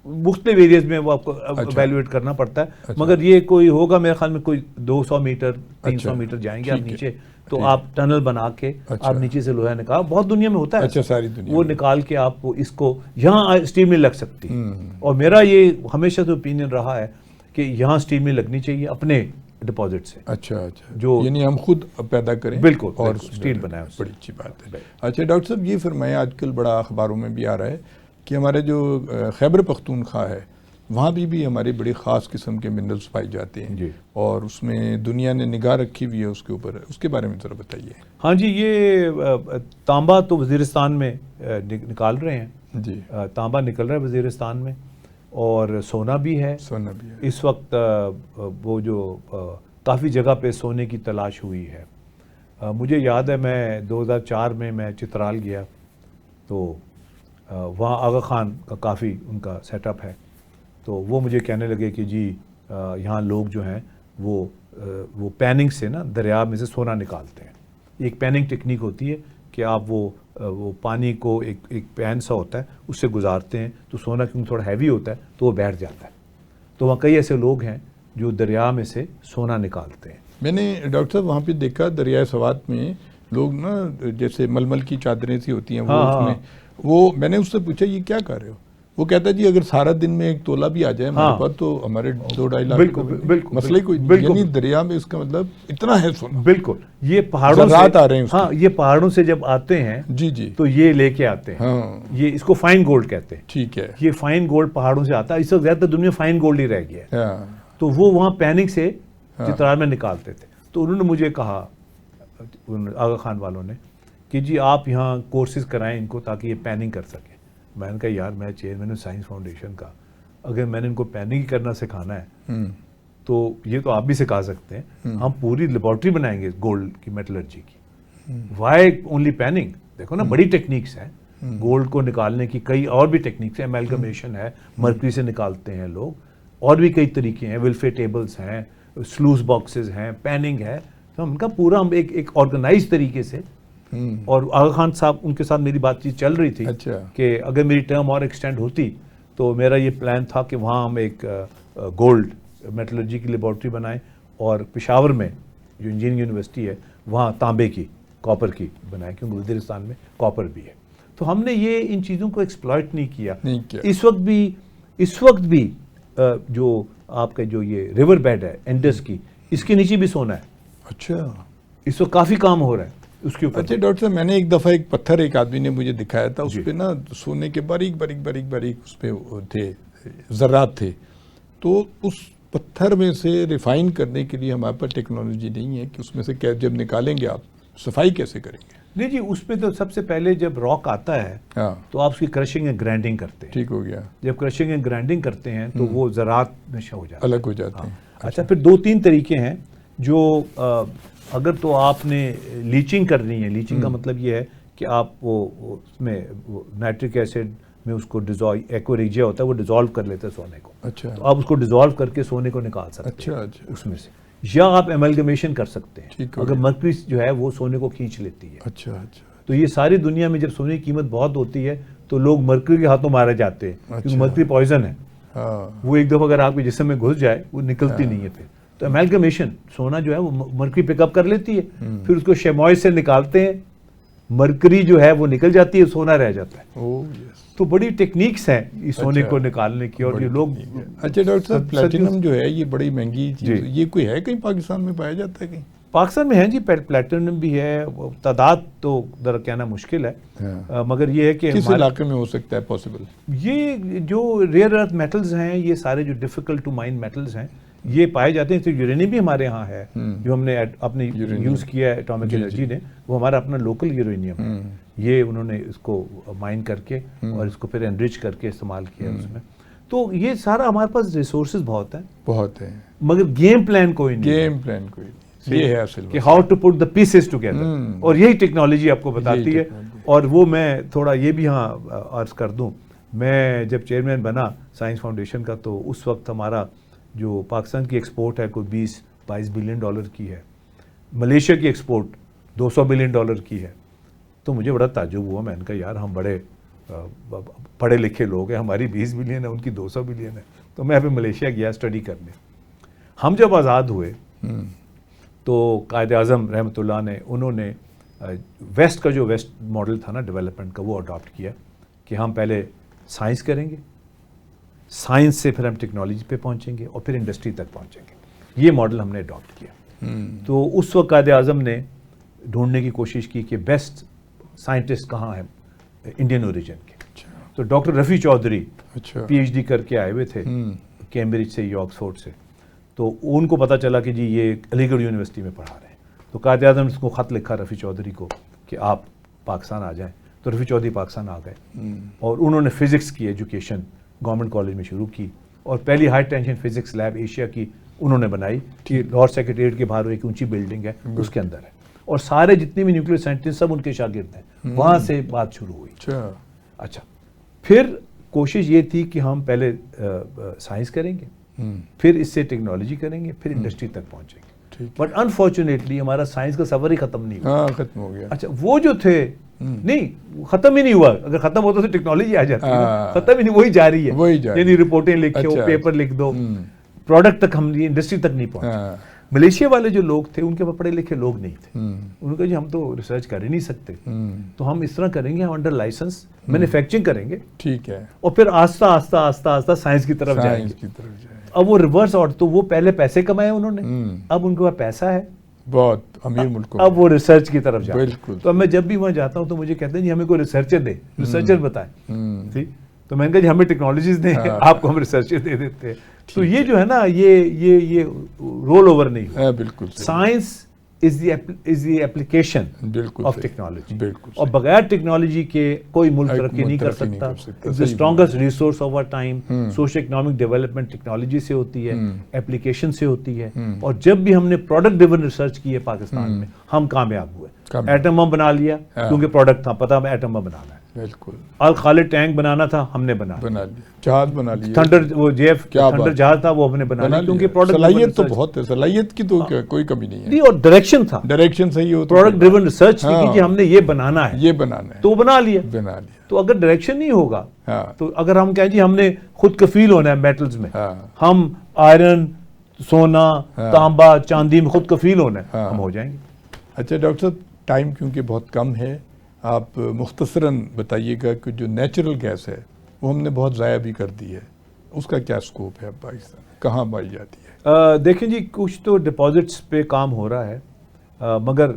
B: مختلف ایریاز میں وہ آپ کو ایویلویٹ کرنا پڑتا ہے، مگر یہ کوئی ہوگا میرے خیال میں کوئی 200 میٹر 300 میٹر جائیں گے آپ نیچے، تو آپ ٹنل بنا کے آپ نیچے سے لوہا نکال، بہت دنیا میں ہوتا ہے،
A: اچھا، ساری دنیا
B: وہ نکال کے آپ اس کو یہاں اسٹیل مل لگ سکتی ہے۔ اور میرا یہ ہمیشہ سے اوپینین رہا ہے کہ یہاں اسٹیل مل لگنی چاہیے اپنے ڈپازٹ سے۔
A: اچھا، جو یعنی ہم خود پیدا کریں،
B: بالکل،
A: اور
B: اسٹیل بنائیں،
A: بڑی اچھی بات ہے۔ اچھا ڈاکٹر صاحب، یہ فرمایا آج کل بڑا اخباروں میں بھی آ رہا ہے کہ ہمارے جو خیبر پختونخوا ہے وہاں بھی ہماری بڑی خاص قسم کے منرلز پائے جاتے ہیں، اور اس میں دنیا نے نگاہ رکھی ہوئی ہے اس کے اوپر، اس کے بارے میں ذرا بتائیے۔
B: ہاں جی، یہ تانبا تو وزیرستان میں نکال رہے ہیں جی، تانبا نکل رہا ہے وزیرستان میں، اور سونا بھی ہے اس وقت۔ وہ جو کافی جگہ پہ سونے کی تلاش ہوئی ہے، مجھے یاد ہے میں 2004 میں چترال گیا، تو وہاں آغا خان کا کافی ان کا سیٹ اپ ہے. تو وہ مجھے کہنے لگے کہ جی یہاں لوگ جو ہیں وہ پیننگ سے نا دریا میں سے سونا نکالتے ہیں. ایک پیننگ ٹیکنیک ہوتی ہے کہ آپ وہ پانی کو ایک پین سا ہوتا ہے اس سے گزارتے ہیں تو سونا کیونکہ تھوڑا ہیوی ہوتا ہے تو وہ بیٹھ جاتا ہے. تو وہاں کئی ایسے لوگ ہیں جو دریا میں سے سونا نکالتے ہیں.
A: میں نے ڈاکٹر صاحب وہاں پہ دیکھا دریائے سوات میں لوگ نا جیسے ململ کی چادریں سی ہوتی ہیں وہ اس میں وہ میں نے اس سے پوچھا یہ کیا کر رہے ہو؟ وہ کہتا ہے جی اگر سارا دن میں ایک تولہ بھی آ جائے ہمارے پاس تو ہمارے 2-2.5 لاکھ مسئلہ کوئی یعنی دریا میں اس کا مطلب اتنا ہے سونا.
B: بالکل یہ پہاڑوں سے
A: آ رہے ہیں.
B: ہاں یہ پہاڑوں سے جب آتے ہیں
A: جی جی
B: تو یہ لے کے آتے ہیں. یہ اس کو فائن گولڈ کہتے ہیں.
A: ٹھیک ہے.
B: یہ فائن گولڈ پہاڑوں سے آتا ہے. اس وقت زیادہ دنیا میں فائن گولڈ ہی رہ گیا ہے. تو وہ وہاں پیننگ سے چترال میں نکالتے تھے. تو انہوں نے مجھے کہا آغا خان والوں نے کہ جی آپ یہاں کورسز کرائیں ان کو تاکہ یہ پیننگ کر سکیں. میں نے کہا یار میں چیئرمین ہوں سائنس فاؤنڈیشن کا, اگر میں نے ان کو پیننگ ہی کرنا سکھانا ہے تو یہ تو آپ بھی سکھا سکتے ہیں. ہم پوری لیبارٹری بنائیں گے گولڈ کی میٹلرجی کی. Why only panning? دیکھو نا بڑی ٹیکنیکس ہیں گولڈ کو نکالنے کی, کئی اور بھی ٹیکنیکس ہیں. ایملگمیشن ہے, مرکری سے نکالتے ہیں لوگ, اور بھی کئی طریقے ہیں. ولفے ٹیبلز ہیں, سلوز باکسز ہیں, پیننگ ہے. تو ہم کا پورا ہم ایک آرگنائز طریقے سے. اور آغا خان صاحب ان کے ساتھ میری بات چیت چل رہی تھی کہ اگر میری ٹرم اور ایکسٹینڈ ہوتی تو میرا یہ پلان تھا کہ وہاں ہم ایک گولڈ میٹلرجی کی لیبارٹری بنائیں, اور پشاور میں جو انجینئرنگ یونیورسٹی ہے وہاں تانبے کی, کاپر کی بنائیں, کیونکہ وزیرستان میں کاپر بھی ہے. تو ہم نے یہ ان چیزوں کو ایکسپلائٹ نہیں کیا. اس وقت بھی جو آپ کا جو یہ ریور بیڈ ہے انڈس کی, اس کے نیچے بھی سونا ہے.
A: اچھا,
B: اس وقت کافی کام ہو رہا ہے اس کے اوپر.
A: اچھا ڈاکٹر صاحب میں نے ایک دفعہ ایک پتھر ایک آدمی نے مجھے دکھایا تھا, اس پہ نا سونے کے باریک باریک باریک باریک اس پہ تھے ذرات تھے. تو اس پتھر میں سے ریفائن کرنے کے لیے ہمارے پاس ٹیکنالوجی نہیں ہے کہ اس میں سے جب نکالیں گے آپ صفائی کیسے کریں گے؟
B: نہیں جی, اس پہ تو سب سے پہلے جب راک آتا ہے تو آپ اس کی کرشنگ اینڈ گرائنڈنگ کرتے ہیں.
A: ٹھیک ہو گیا.
B: جب کرشنگ اینڈ گرائنڈنگ کرتے ہیں تو وہ ذرات نشہ ہو جاتے ہیں,
A: الگ ہو جاتے ہیں.
B: اچھا, پھر 2-3 طریقے ہیں جو اگر تو آپ نے لیچنگ کرنی ہے. لیچنگ کا مطلب یہ ہے کہ آپ وہ اس میں نائٹرک ایسڈ میں اس کو ایکوریجیا ہوتا ہے, وہ ڈیزالو کر لیتے ہیں سونے کو.
A: اچھا,
B: تو آپ اس کو ڈیزالو کر کے سونے کو نکال سکتے ہیں اس میں سے, یا آپ ایملگمیشن کر سکتے ہیں اگر مرکری جو ہے وہ سونے کو کھینچ لیتی ہے.
A: اچھا اچھا.
B: تو یہ ساری دنیا میں جب سونے کی قیمت بہت ہوتی ہے تو لوگ مرکری کے ہاتھوں مارے جاتے ہیں, کیونکہ مرکری پوائزن ہے. وہ ایک دفعہ اگر آپ کے جسم میں گھس جائے وہ نکلتی نہیں ہے پھر. تو ایملگمیشن سونا جو ہے وہ مرکری پک اپ کر لیتی ہے, پھر اس کو شیموئز سے نکالتے ہیں, مرکری جو ہے وہ نکل جاتی ہے, سونا رہ جاتا ہے. تو بڑی ٹیکنیکس ہیں اس سونے کو نکالنے کی, اور یہ لوگ.
A: اچھا ڈاکٹر صاحب, پلیٹینم جو ہے یہ بڑی مہنگی چیز, یہ کوئی ہے کہیں پاکستان میں پایا جاتا ہے کہیں؟
B: پاکستان میں ہے جی, پلیٹینم بھی ہے, تعداد تو ذرا کہنا مشکل ہے, مگر یہ ہے کہ
A: کس علاقے میں ہو سکتا ہے پاسبل؟
B: یہ جو ریئر ارتھ میٹلز ہیں, یہ سارے جو ڈیفیکلٹ ٹو مائن میٹلز ہیں یہ پائے جاتے ہیں. تو یورینیم بھی ہمارے ہاں ہے جو ہم نے اپنے یوز کیا ہے اٹامک انرجی نے, وہ ہمارا اپنا لوکل یورینیم ہے. یہ انہوں نے اس کو مائن کر کے اور اس کو پھر انرچ کر کے استعمال کیا اس میں. تو یہ سارا ہمارے پاس ریسورسز بہت ہیں, مگر گیم پلان کوئی نہیں.
A: گیم پلان کوئی نہیں. یہ ہے اصل
B: کہ how to put the pieces together, اور یہی ٹیکنالوجی آپ کو بتاتی ہے. اور وہ میں تھوڑا یہ بھی ہاں عرض کر دوں, میں جب چیئرمین بنا سائنس فاؤنڈیشن کا تو اس وقت ہمارا جو پاکستان کی ایکسپورٹ ہے کوئی 20-22 بلین ڈالر کی ہے, ملیشیا کی ایکسپورٹ 200 بلین ڈالر کی ہے. تو مجھے بڑا تعجب ہوا, میں نے کہا یار ہم بڑے پڑھے لکھے لوگ ہیں, ہماری 20 بلین ہے ان کی 200 بلین ہے. تو میں ابھی ملیشیا گیا اسٹڈی کرنے. ہم جب آزاد ہوئے تو قائد اعظم رحمۃ اللہ نے, انہوں نے ویسٹ کا جو ویسٹ ماڈل تھا نا ڈیولپمنٹ کا, وہ اڈاپٹ کیا کہ ہم پہلے سائنس کریں گے, سائنس سے پھر ہم ٹیکنالوجی پہ پہنچیں گے, اور پھر انڈسٹری تک پہنچیں گے. یہ ماڈل ہم نے اڈاپٹ کیا. تو اس وقت قائد اعظم نے ڈھونڈنے کی کوشش کی کہ بیسٹ سائنٹسٹ کہاں ہیں انڈین اوریجن کے. تو doctor Rafi Chaudhry P H D کر کے آئے ہوئے تھے کیمبرج سے یا آکسفورڈ سے. تو ان کو پتہ چلا کہ جی یہ علی گڑھ یونیورسٹی میں پڑھا رہے ہیں. تو قائد اعظم نے اس کو خط لکھا رفیع چودھری کو کہ آپ پاکستان آ جائیں. تو رفیع چودھری پاکستان آ گئے, اور انہوں نے فزکس کی ایجوکیشن گورنمنٹ کالج میں شروع کی, اور پہلی high tension physics lab Asia کی انہوں نے بنائی. لاہور سیکریٹریٹ کے باہر ایک اونچی بلڈنگ ہے, اس کے اندر ہے, اور سارے جتنے بھی نیوکلیئر سائنٹسٹ سب ان کے شاگرد ہیں. وہاں سے بات شروع ہوئی. اچھا, پھر کوشش یہ تھی کہ ہم پہلے سائنس کریں گے، پھر اس سے ٹیکنالوجی کریں گے، پھر انڈسٹری تک پہنچیں گے. بٹ انفارچونیٹلی ہمارا سائنس کا سفر ہی ختم نہیں ہوا.
A: ختم ہو گیا.
B: اچھا وہ جو تھے نہیں، ختم ہی نہیں ہوا. اگر ختم ہوتا تو ٹیکنالوجی آ جاتی ہے. ختم ہی نہیں، وہی جاری ہے. یعنی رپورٹیں لکھو، پیپر لکھ دو، پروڈکٹ تک ہم انڈسٹری تک نہیں پہنچے. ملیشیا والے جو لوگ تھے ان کے پڑھے لکھے لوگ نہیں تھے. انہوں نے کہا جی ہم تو ریسرچ کر ہی نہیں سکتے، تو ہم اس طرح کریں گے، ہم انڈر لائسنس مینوفیکچرنگ کریں گے.
A: ٹھیک ہے.
B: اور پھر آہستہ آہستہ آہستہ آہستہ سائنس کی طرف جائیں گے. اب وہ ریورس آؤٹ، تو وہ پہلے پیسے کمائے انہوں نے، اب ان کے پاس پیسہ ہے،
A: بہت امیر ملک،
B: اب وہ ریسرچ کی طرف جائیں.
A: بالکل.
B: تو اب میں جب بھی وہاں جاتا ہوں تو مجھے کہتے ہیں جی ہمیں کوئی ریسرچر دے، ریسرچر بتائیں. ٹھیک، تو میں نے کہا جی ہمیں ٹیکنالوجیز دیں، آپ کو ہم ریسرچر دے دیتے ہیں. تو یہ جو ہے نا، یہ رول اوور نہیں ہوا.
A: بالکل.
B: Science is the application of technology.
A: بالکل.
B: اور بغیر ٹیکنالوجی کے کوئی ملک ترقی نہیں کر سکتا. The strongest resource of our time. Social economic development technology سے ہوتی ہے، ایپلیکیشن سے ہوتی ہے. اور جب بھی ہم نے پروڈکٹ ڈریون ریسرچ کی ہے پاکستان میں، ہم کامیاب ہوئے. ایٹم بم بنا لیا کیونکہ پروڈکٹ تھا، پتا ہمیں ایٹم بم بنانا ہے.
A: بالکل.
B: الخالد ٹینک بنانا تھا، ہم نے بنا
A: لیا. جہاز بنا لیا.
B: تھنڈر، وہ JF تھنڈر جہاز تھا، وہ ہم نے بنا لیا کیونکہ پروڈکٹ
A: صلاحیت تو بہت ہے، صلاحیت کی تو کوئی کمی نہیں ہے.
B: اور ڈائریکشن تھا،
A: ڈائریکشن صحیح ہو.
B: پروڈکٹ ڈریون ریسرچ تھی کہ ہم نے یہ بنانا ہے، تو بنا لیا. تو اگر ڈائریکشن نہیں ہوگا، تو اگر ہم کہیں جی ہم نے خود کفیل ہونا ہے میٹلز میں، ہم آئرن، سونا، تانبا، چاندی میں خود کفیل ہونا ہے، ہم ہو جائیں گے.
A: اچھا ڈاکٹر صاحب، ٹائم کیونکہ بہت کم ہے، آپ مختصراً بتائیے گا کہ جو نیچرل گیس ہے وہ ہم نے بہت ضائع بھی کر دی ہے، اس کا کیا سکوپ ہے پاکستان میں، کہاں پائی جاتی ہے؟
B: دیکھیں جی، کچھ تو ڈپازٹس پہ کام ہو رہا ہے، مگر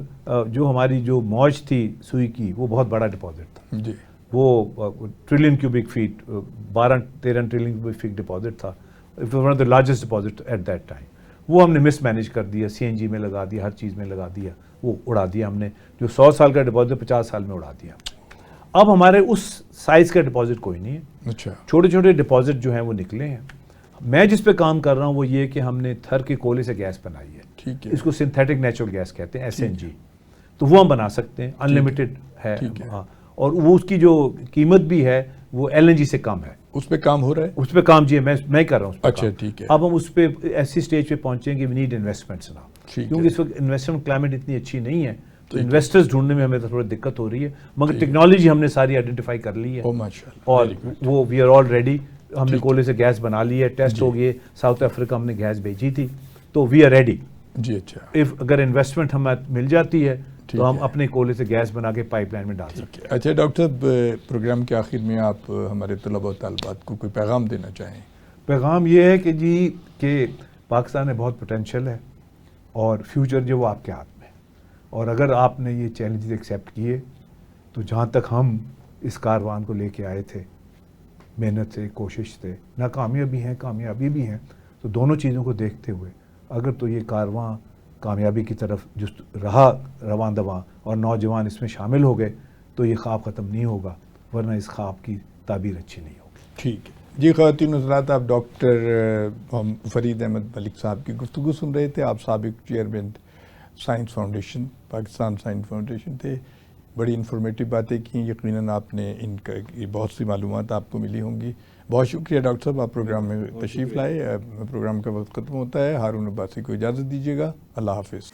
B: جو ہماری جو موج تھی سوئی کی، وہ بہت بڑا ڈپازٹ تھا.
A: جی.
B: وہ trillion cubic feet, 12-13 trillion cubic feet deposit تھا. One of the largest deposit at that time. وہ ہم نے مس مینیج کر دیا، CNG میں لگا دیا، ہر چیز میں لگا دیا، وہ اڑا دیا ہم نے. جو 100 سال کا ڈپازٹ 50 سال میں اڑا دیا. اب ہمارے اس سائز کا ڈپازٹ کوئی نہیں ہے.
A: اچھا.
B: چھوٹے چھوٹے ڈپازٹ جو ہیں وہ نکلے ہیں. میں جس پہ کام کر رہا ہوں وہ یہ کہ ہم نے تھر کے کولے سے گیس بنائی ہے.
A: ٹھیک ہے.
B: اس کو سنتھیٹک نیچرل گیس کہتے ہیں، SNG. تو وہ ہم بنا سکتے ہیں، انلمیٹڈ ہے. اور وہ اس کی جو قیمت بھی ہے وہ LNG سے کم ہے.
A: اس پہ کام ہو رہا ہے؟
B: اس پہ کام جی میں کر رہا ہوں.
A: اچھا ٹھیک ہے.
B: اب ہم اس پہ ایسی سٹیج پہ پہنچیں گے، وی نیڈ انویسٹمنٹس نا، کیونکہ اس وقت انویسٹمنٹ کلائمیٹ اتنی اچھی نہیں ہے، تو انویسٹرز ڈھونڈنے میں ہمیں تھوڑی دقت ہو رہی ہے. مگر ٹیکنالوجی ہم نے ساری آئیڈینٹیفائی کر لی ہے، اور وہ وی آر آل ریڈی. ہم نے کولے سے گیس بنا لی ہے، ٹیسٹ ہو گئے. ساؤتھ افریقہ ہم نے گیس بھیجی تھی، تو وی آر ریڈی.
A: جی. اچھا.
B: اگر انویسٹمنٹ ہمیں مل جاتی ہے تو ہم اپنے کولے سے گیس بنا کے پائپ لائن میں ڈال سکتے ہیں.
A: اچھا ڈاکٹر صاحب، پروگرام کے آخر میں آپ ہمارے طلباء و طالبات کو کوئی پیغام دینا چاہیں؟
B: پیغام یہ ہے کہ جی کہ پاکستان میں بہت پوٹینشیل ہے، اور فیوچر جو وہ آپ کے ہاتھ میں. اور اگر آپ نے یہ چیلنجز ایکسیپٹ کیے تو جہاں تک ہم اس کاروان کو لے کے آئے تھے، محنت سے، کوشش سے، ناکامیاں بھی ہیں، کامیابی بھی ہیں، تو دونوں چیزوں کو دیکھتے ہوئے اگر تو یہ کارواں کامیابی کی طرف جو رہا رواں دواں، اور نوجوان اس میں شامل ہو گئے، تو یہ خواب ختم نہیں ہوگا، ورنہ اس خواب کی تعبیر اچھی نہیں ہوگی.
A: ٹھیک ہے جی. خواتین حضرات، آپ ڈاکٹر فرید احمد ملک صاحب کی گفتگو سن رہے تھے. آپ سابق chairman science foundation, Pakistan science foundation تھے. بڑی انفارمیٹو باتیں کی. یقیناً آپ نے ان کا بہت سی معلومات آپ کو ملی ہوں گی. بہت شکریہ ڈاکٹر صاحب، آپ پروگرام میں تشریف لائے. پروگرام کا وقت ختم ہوتا ہے. ہارون عباسی کو اجازت دیجیے گا. اللہ حافظ.